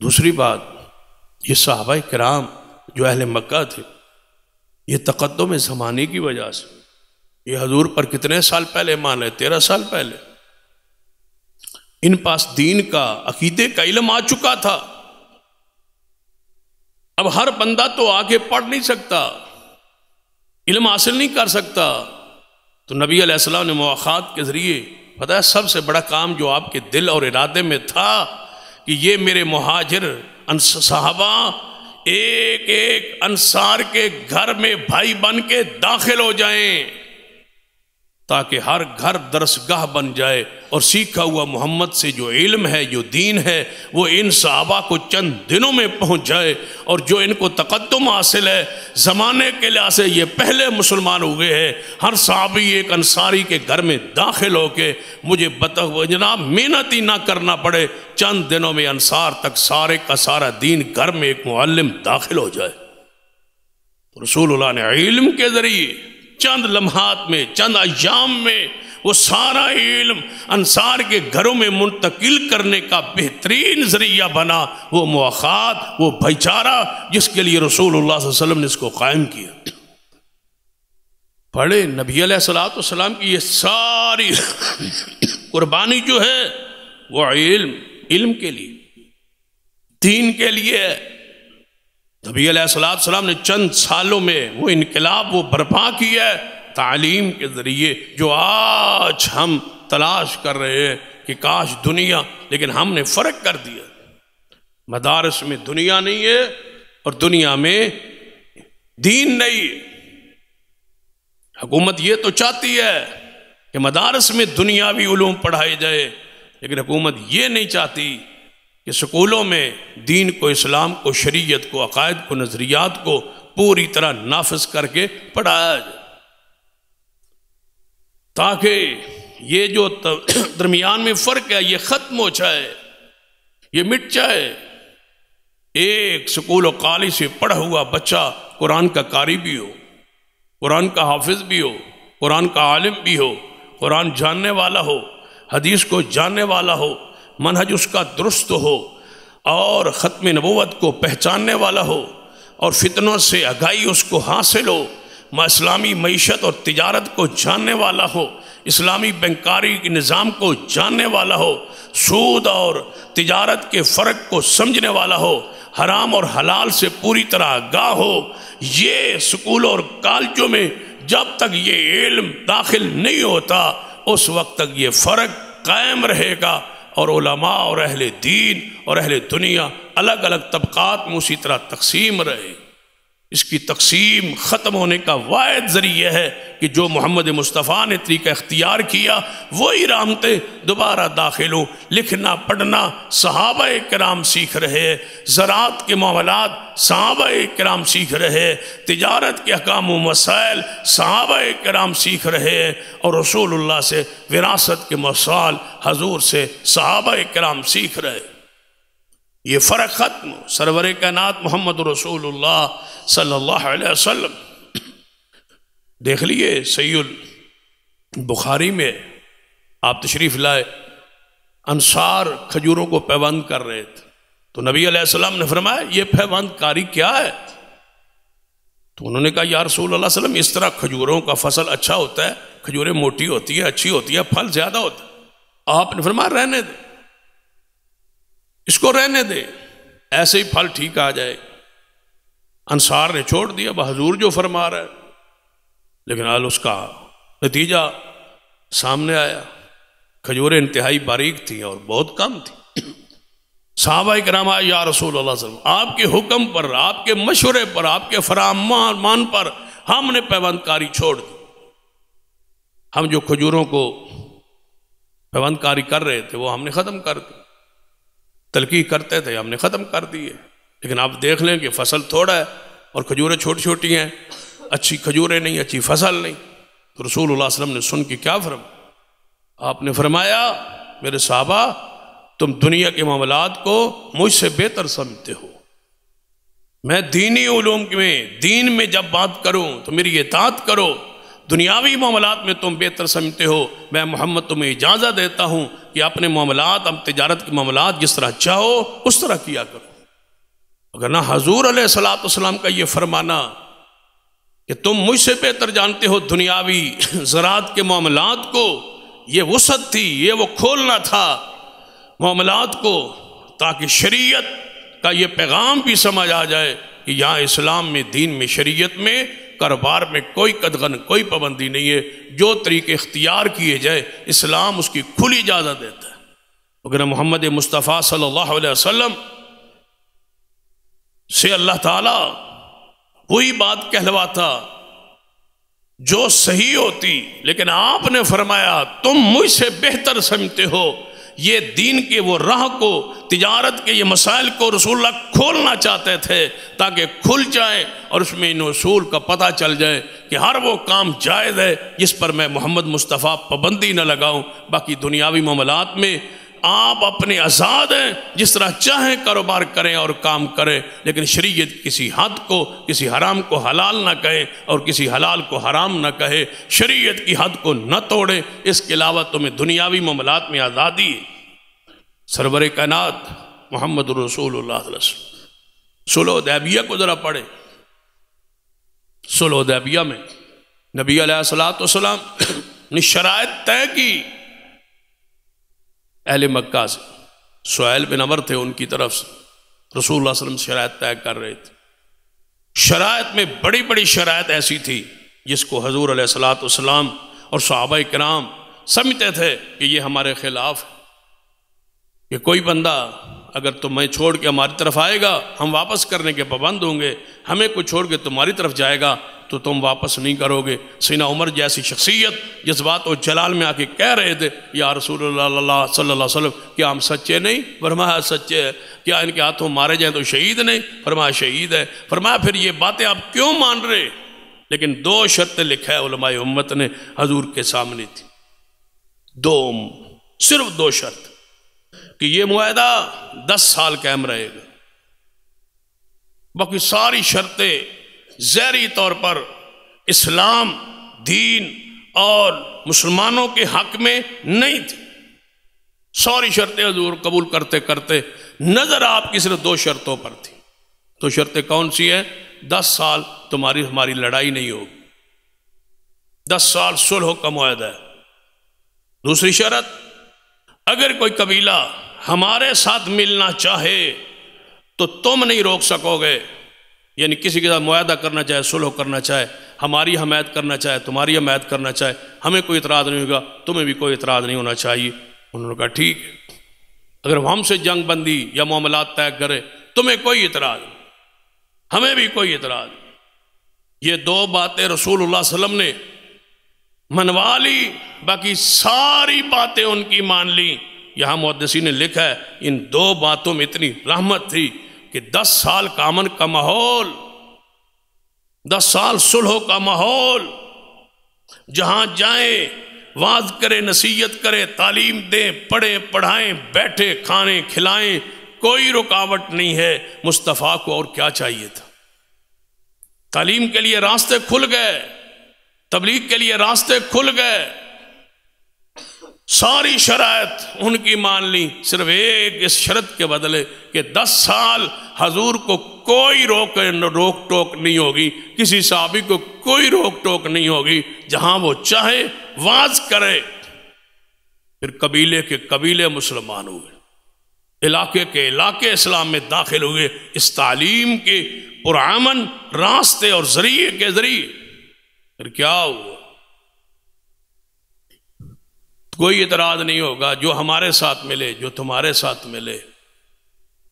دوسری بات، یہ صحابہ کرام جو اہل مکہ تھے، یہ تقدم زمانے کی وجہ سے، یہ حضور پر کتنے سال پہلے ایمان لائے؟ 13 سال پہلے۔ ان پاس دین کا، عقیدے کا علم آ چکا تھا، اب ہر بندہ تو آگے پڑھ نہیں سکتا، علم حاصل نہیں کر سکتا، تو نبی علیہ السلام نے مواخات کے ذریعے پتہ ہے سب سے بڑا کام جو آپ کے دل اور ارادے میں تھا کہ یہ میرے مہاجر صحابہ ایک ایک انصار کے گھر میں بھائی بن کے داخل ہو جائیں تاکہ ہر گھر درسگاہ بن جائے، اور سیکھا ہوا محمد سے جو علم ہے، جو دین ہے، وہ ان صحابہ کو چند دنوں میں پہنچ جائے، اور جو ان کو تقدم حاصل ہے زمانے کے لحاظ سے یہ پہلے مسلمان ہوئے ہیں، ہر صحابی ایک انصاری کے گھر میں داخل ہو کے مجھے جناب محنت ہی نہ کرنا پڑے، چند دنوں میں انصار تک سارے کا سارا دین گھر میں ایک معلم داخل ہو جائے۔ رسول اللہ نے علم کے ذریعے چند لمحات میں، چند ایام میں وہ سارا علم انصار کے گھروں میں منتقل کرنے کا بہترین ذریعہ بنا، وہ مواخات، وہ بھائی چارہ جس کے لیے رسول اللہ صلی اللہ علیہ وسلم نے اس کو قائم کیا۔ پڑھے نبی علیہ السلام کی یہ ساری قربانی جو ہے وہ علم کے لیے، دین کے لیے ہے۔ نبی علیہ السلام نے چند سالوں میں وہ انقلاب وہ برپا کیا ہے تعلیم کے ذریعے، جو آج ہم تلاش کر رہے ہیں کہ کاش دنیا، لیکن ہم نے فرق کر دیا، مدارس میں دنیا نہیں ہے اور دنیا میں دین نہیں ہے۔ حکومت یہ تو چاہتی ہے کہ مدارس میں دنیاوی علوم پڑھائے جائے، لیکن حکومت یہ نہیں چاہتی کہ سکولوں میں دین کو، اسلام کو، شریعت کو، عقائد کو، نظریات کو پوری طرح نافذ کر کے پڑھایا جائے، تاکہ یہ جو درمیان میں فرق ہے یہ ختم ہو جائے، یہ مٹ جائے۔ ایک سکول و کالج سے پڑھا ہوا بچہ قرآن کا قاری بھی ہو، قرآن کا حافظ بھی ہو، قرآن کا عالم بھی ہو، قرآن جاننے والا ہو، حدیث کو جاننے والا ہو، منہج اس کا درست ہو، اور ختم نبوت کو پہچاننے والا ہو، اور فتنوں سے آگاہی اس کو حاصل ہو، اسلامی معیشت اور تجارت کو جاننے والا ہو، اسلامی بینکاری کے نظام کو جاننے والا ہو، سود اور تجارت کے فرق کو سمجھنے والا ہو، حرام اور حلال سے پوری طرح آگاہ ہو۔ یہ سکولوں اور کالجوں میں جب تک یہ علم داخل نہیں ہوتا اس وقت تک یہ فرق قائم رہے گا، اور علماء اور اہل دین اور اہل دنیا الگ الگ طبقات میں اسی طرح تقسیم رہے۔ اس کی تقسیم ختم ہونے کا واحد ذریعہ ہے کہ جو محمد مصطفیٰ نے طریقہ اختیار کیا وہی رحمتیں دوبارہ داخل ہوں۔ لکھنا پڑھنا صحابہ کرام سیکھ رہے، زراعت کے معاملات صحابہ کرام سیکھ رہے، تجارت کے احکام و مسائل صحابہ کرام سیکھ رہے، اور رسول اللہ سے وراثت کے مسائل حضور سے صحابہ کرام سیکھ رہے۔ یہ فرق ختم ہو۔ سرور کائنات محمد رسول اللہ صلی اللہ علیہ وسلم دیکھ لیے صحیح البخاری میں آپ تشریف لائے، انصار کھجوروں کو پیوند کر رہے تھے، تو نبی علیہ السلام نے فرمایا یہ پیوند کاری کیا ہے؟ تو انہوں نے کہا یا رسول اللہ صلی اللہ علیہ وسلم اس طرح کھجوروں کا فصل اچھا ہوتا ہے، کھجوریں موٹی ہوتی ہے، اچھی ہوتی ہے، پھل زیادہ ہوتا ہے۔ آپ نے فرمایا رہنے دے، اس کو رہنے دے، ایسے ہی پھل ٹھیک آ جائے۔ انصار نے چھوڑ دیا، حضور جو فرما رہا ہے، لیکن آل اس کا نتیجہ سامنے آیا۔ کھجوریں انتہائی باریک تھیں اور بہت کم تھیں۔ صحابہ کرام آئے یا رسول اللہ صلی اللہ علیہ وسلم، آپ کے حکم پر، آپ کے مشورے پر، آپ کے فرمان پر ہم نے پیوند کاری چھوڑ دی۔ ہم جو کھجوروں کو پیوند کاری کر رہے تھے وہ ہم نے ختم کر دی، تلقی کرتے تھے ہم نے ختم کر دیے، لیکن آپ دیکھ لیں کہ فصل تھوڑا ہے اور کھجوریں چھوٹی چھوٹی ہیں، اچھی کھجوریں نہیں، اچھی فصل نہیں۔ تو رسول اللہ صلی اللہ علیہ وسلم نے سن کے کیا فرمایا؟ آپ نے فرمایا میرے صحابہ تم دنیا کے معاملات کو مجھ سے بہتر سمجھتے ہو، میں دینی علوم میں دین میں جب بات کروں تو میری اطاعت کرو، دنیاوی معاملات میں تم بہتر سمجھتے ہو، میں محمد تمہیں اجازت دیتا ہوں کہ اپنے معاملات، اب تجارت کے معاملات جس طرح چاہو اس طرح کیا کرو۔ اگر نہ حضور علیہ السلام کا یہ فرمانا کہ تم مجھ سے بہتر جانتے ہو دنیاوی زراعت کے معاملات کو، یہ وسعت تھی، یہ وہ کھولنا تھا معاملات کو، تاکہ شریعت کا یہ پیغام بھی سمجھ آ جائے کہ یہاں اسلام میں، دین میں، شریعت میں، کاروبار میں کوئی قدغن، کوئی پابندی نہیں ہے. جو طریقے اختیار کیے جائے اسلام اس کی کھلی اجازت دیتا ہے. اگر محمد مصطفیٰ صلی اللہ علیہ وسلم سے اللہ تعالیٰ وہی بات کہلواتا جو صحیح ہوتی، لیکن آپ نے فرمایا تم مجھ سے بہتر سمجھتے ہو. یہ دین کے وہ راہ کو، تجارت کے یہ مسائل کو رسول اللہ کھولنا چاہتے تھے تاکہ کھل جائے اور اس میں ان اصول کا پتہ چل جائے کہ ہر وہ کام جائز ہے جس پر میں محمد مصطفیٰ پابندی نہ لگاؤں. باقی دنیاوی معاملات میں آپ اپنے آزاد ہیں، جس طرح چاہیں کاروبار کریں اور کام کریں، لیکن شریعت کسی حد کو، کسی حرام کو حلال نہ کہے اور کسی حلال کو حرام نہ کہے. شریعت کی حد کو نہ توڑے. اس کے علاوہ تمہیں دنیاوی معاملات میں آزادی ہے. سرور کائنات محمد رسول اللہ صلی اللہ علیہ وسلم صلح حدیبیہ کو ذرا پڑھیں. صلح حدیبیہ میں نبی علیہ السلام نے شرائط طے کی اہل مکہ سے. سہیل بن عمر تھے ان کی طرف سے، رسول اللہ صلی اللہ علیہ وسلم شرائط طے کر رہے تھے. شرائط میں بڑی بڑی شرائط ایسی تھی جس کو حضور علیہ السلام اور صحابہ کرام سمجھتے تھے کہ یہ ہمارے خلاف ہے. کہ کوئی بندہ اگر تمہیں چھوڑ کے ہماری طرف آئے گا ہم واپس کرنے کے پابند ہوں گے، ہمیں کوئی چھوڑ کے تمہاری طرف جائے گا تو تم واپس نہیں کرو گے. سیدنا عمر جیسی شخصیت جس بات و جلال میں آ کے کہہ رہے تھے یا رسول اللہ صلی اللہ علیہ وسلم کیا ہم سچے نہیں؟ فرمایا سچے ہے. کیا ان کے ہاتھوں مارے جائیں تو شہید نہیں؟ فرمایا شہید ہے. فرمایا پھر یہ باتیں آپ کیوں مان رہے؟ لیکن دو شرطیں لکھا ہے علماء امت نے حضور کے سامنے تھی. صرف دو شرط کہ یہ معاہدہ 10 سال قائم رہے گا. باقی ساری شرطیں ظاہری طور پر اسلام، دین اور مسلمانوں کے حق میں نہیں تھی. ساری شرطیں حضور قبول کرتے کرتے نظر آپ کی صرف 2 شرطوں پر تھی. تو شرطیں کون سی ہیں؟ 10 سال تمہاری ہماری لڑائی نہیں ہوگی. 10 سال صلح کا معاہدہ ہے. دوسری شرط، اگر کوئی قبیلہ ہمارے ساتھ ملنا چاہے تو تم نہیں روک سکو گے. یعنی کسی کے ساتھ معاہدہ کرنا چاہے، صلح کرنا چاہے، ہماری حمایت کرنا چاہے، تمہاری حمایت کرنا چاہے، ہمیں کوئی اعتراض نہیں ہوگا، تمہیں بھی کوئی اعتراض نہیں ہونا چاہیے. انہوں نے کہا ٹھیک ہے. اگر وہ ہم سے جنگ بندی یا معاملات طے کرے تمہیں کوئی اعتراض نہیں، ہمیں بھی کوئی اعتراض نہیں. یہ 2 باتیں رسول اللہ صلی اللہ علیہ وسلم نے منوا لی. باقی ساری باتیں ان کی مان لی. یہاں محدثین نے لکھا ہے ان 2 باتوں میں اتنی رحمت تھی کہ 10 سال کا امن کا ماحول، 10 سال صلح کا ماحول، جہاں جائیں وعظ کرے، نصیحت کرے، تعلیم دیں، پڑھیں، پڑھائیں، بیٹھے، کھانے کھلائیں، کوئی رکاوٹ نہیں ہے. مصطفیٰ کو اور کیا چاہیے تھا؟ تعلیم کے لیے راستے کھل گئے، تبلیغ کے لیے راستے کھل گئے. ساری شرائط ان کی مان لی. صرف ایک اس شرط کے بدلے کہ 10 سال حضور کو کوئی روک ٹوک نہیں ہوگی، کسی صحابی کو کوئی روک ٹوک نہیں ہوگی. جہاں وہ چاہے واعظ کرے. پھر قبیلے کے قبیلے مسلمان ہوئے، علاقے کے علاقے اسلام میں داخل ہوئے اس تعلیم کے پرامن راستے اور ذریعے کے ذریعے. پھر کیا ہوا؟ کوئی اعتراض نہیں ہوگا. جو ہمارے ساتھ ملے، جو تمہارے ساتھ ملے،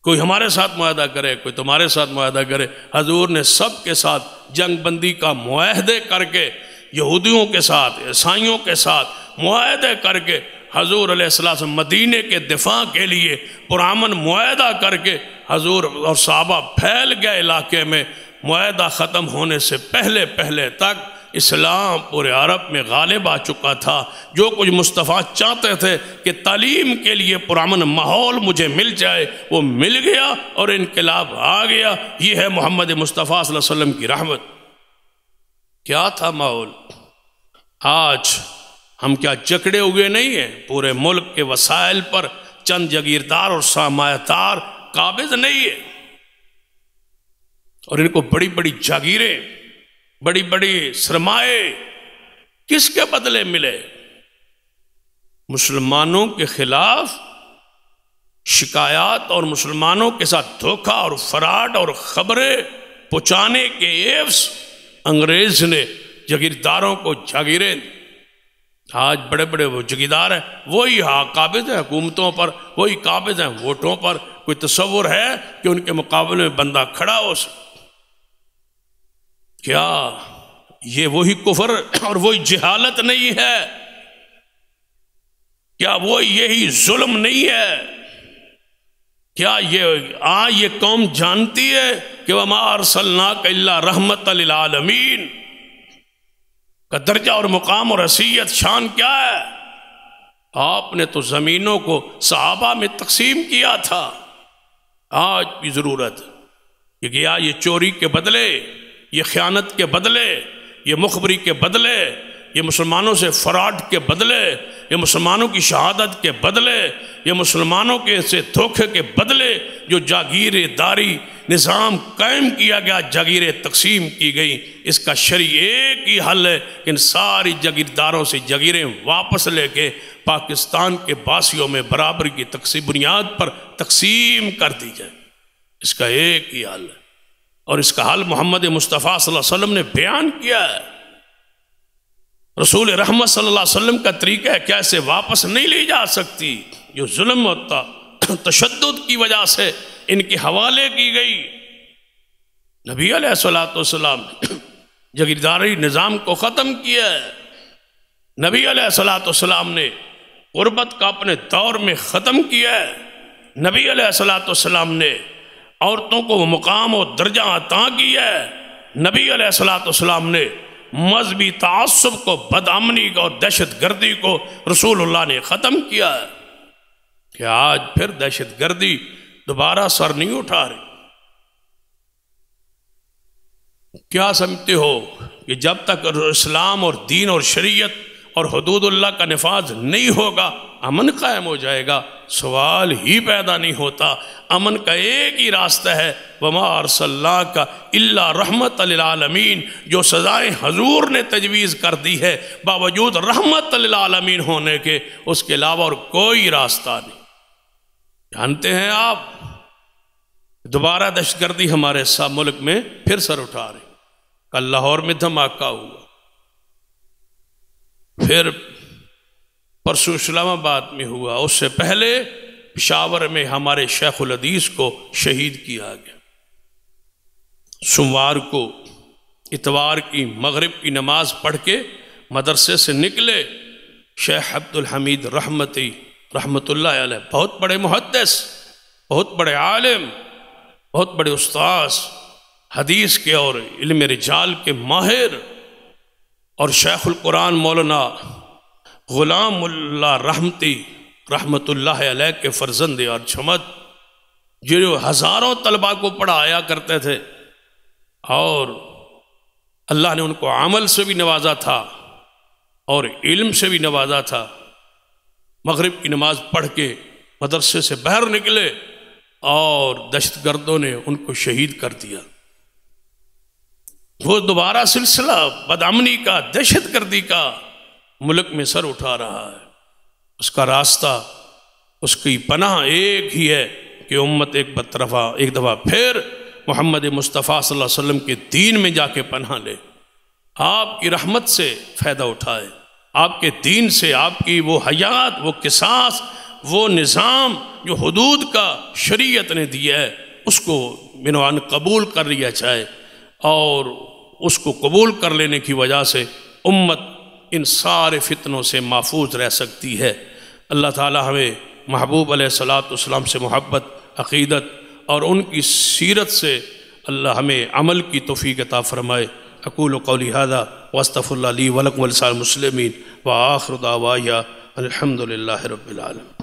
کوئی ہمارے ساتھ معاہدہ کرے، کوئی تمہارے ساتھ معاہدہ کرے. حضور نے سب کے ساتھ جنگ بندی کا معاہدے کر کے، یہودیوں کے ساتھ، عیسائیوں کے ساتھ معاہدے کر کے، حضور علیہ السلام مدینے کے دفاع کے لیے پرامن معاہدہ کر کے حضور اور صحابہ پھیل گئے علاقے میں. معاہدہ ختم ہونے سے پہلے تک اسلام پورے عرب میں غالب آ چکا تھا. جو کچھ مصطفیٰ چاہتے تھے کہ تعلیم کے لیے پرامن ماحول مجھے مل جائے، وہ مل گیا اور انقلاب آ گیا. یہ ہے محمد مصطفیٰ صلی اللہ علیہ وسلم کی رحمت. کیا تھا ماحول؟ آج ہم کیا جکڑے ہوئے نہیں ہیں؟ پورے ملک کے وسائل پر چند جگیردار اور سرمایہ دار قابض نہیں ہے، اور ان کو بڑی بڑی جاگیریں، بڑی بڑی سرمائے کس کے بدلے ملے؟ مسلمانوں کے خلاف شکایات اور مسلمانوں کے ساتھ دھوکہ اور فراڈ اور خبریں پہنچانے کے ایوز انگریز نے جاگیرداروں کو جاگیریں، آج بڑے بڑے وہ جاگیردار ہیں، وہی قابض ہیں حکومتوں پر، وہی قابض ہیں ووٹوں پر۔ کوئی تصور ہے کہ ان کے مقابلے میں بندہ کھڑا ہو سکے؟ کیا یہ وہی کفر اور وہی جہالت نہیں ہے؟ کیا وہ یہی ظلم نہیں ہے؟ کیا یہ قوم جانتی ہے کہ وَمَا أَرْسَلْنَاكَ إِلَّا رَحْمَةً لِلْعَالَمِينَ کا درجہ اور مقام اور حیثیت شان کیا ہے؟ آپ نے تو زمینوں کو صحابہ میں تقسیم کیا تھا۔ آج بھی ضرورت کہ کیا یہ چوری کے بدلے، یہ خیانت کے بدلے، یہ مخبری کے بدلے، یہ مسلمانوں سے فراڈ کے بدلے، یہ مسلمانوں کی شہادت کے بدلے، یہ مسلمانوں کے سے دھوکے کے بدلے جو جاگیر داری نظام قائم کیا گیا، جاگیریں تقسیم کی گئی، اس کا شرعی ایک ہی حل ہے کہ ان ساری جاگیرداروں سے جاگیریں واپس لے کے پاکستان کے باسیوں میں برابری کی بنیاد پر تقسیم کر دی جائے۔ اس کا ایک ہی حل ہے، اور اس کا حل محمد مصطفیٰ صلی اللہ علیہ وسلم نے بیان کیا ہے۔ رسول رحمت صلی اللہ علیہ وسلم کا طریقہ ہے کہ ایسے واپس نہیں لی جا سکتی۔ جو ظلم ہوتا تشدد کی وجہ سے ان کے حوالے کی گئی، نبی علیہ السلام جاگیرداری نظام کو ختم کیا ہے۔ نبی علیہ السلام نے غربت کا اپنے دور میں ختم کیا ہے۔ نبی علیہ السلام نے عورتوں کو مقام و درجہ عطا کیا ہے۔ نبی علیہ السلام نے مذہبی تعصب کو، بدامنی کو اور دہشت گردی کو رسول اللہ نے ختم کیا ہے۔ کہ آج پھر دہشت گردی دوبارہ سر نہیں اٹھا رہی۔ کیا سمجھتے ہو کہ جب تک اسلام اور دین اور شریعت اور حدود اللہ کا نفاذ نہیں ہوگا امن قائم ہو جائے گا؟ سوال ہی پیدا نہیں ہوتا۔ امن کا ایک ہی راستہ ہے، وَمَا أَرْسَلْنَاكَ إِلَّا رَحْمَةً لِلْعَالَمِينَ، جو سزائیں حضور نے تجویز کر دی ہے باوجود رحمت للعالمین ہونے کے، اس کے علاوہ اور کوئی راستہ نہیں۔ جانتے ہیں آپ دوبارہ دہشت گردی ہمارے ملک میں پھر سر اٹھا رہی۔ کل لاہور میں دھماکہ ہوا، پھر پرسوں اسلام آباد میں ہوا، اس سے پہلے پشاور میں ہمارے شیخ الحدیث کو شہید کیا گیا۔ سوموار کو اتوار کی مغرب کی نماز پڑھ کے مدرسے سے نکلے شیخ عبد الحمید رحمت اللہ علیہ، بہت بڑے محدث، بہت بڑے عالم، بہت بڑے استاذ، حدیث کے اور علم رجال کے ماہر، اور شیخ القرآن مولانا غلام اللہ رحمت اللہ علیہ کے فرزند اور جھمت، جو ہزاروں طلباء کو پڑھایا کرتے تھے، اور اللہ نے ان کو عمل سے بھی نوازا تھا اور علم سے بھی نوازا تھا۔ مغرب کی نماز پڑھ کے مدرسے سے باہر نکلے اور دہشت گردوں نے ان کو شہید کر دیا۔ وہ دوبارہ سلسلہ بدامنی کا، دہشت گردی کا ملک میں سر اٹھا رہا ہے۔ اس کا راستہ، اس کی پناہ ایک ہی ہے کہ امت ایک دفعہ پھر محمد مصطفیٰ صلی اللہ علیہ وسلم کے دین میں جا کے پناہ لے، آپ کی رحمت سے فائدہ اٹھائے، آپ کے دین سے، آپ کی وہ حیات، وہ قصاص، وہ نظام جو حدود کا شریعت نے دیا ہے، اس کو بنوان قبول کر لیا جائے، اور اس کو قبول کر لینے کی وجہ سے امت ان سارے فتنوں سے محفوظ رہ سکتی ہے۔ اللہ تعالی ہمیں محبوب علیہ السلام سے محبت، عقیدت اور ان کی سیرت سے اللہ ہمیں عمل کی توفیق عطا فرمائے۔ اقول قولی ھذا واستغفر اللہ لی ولکم ولسائر المسلمین وآخر دعوایا الحمد للہ رب العالمین۔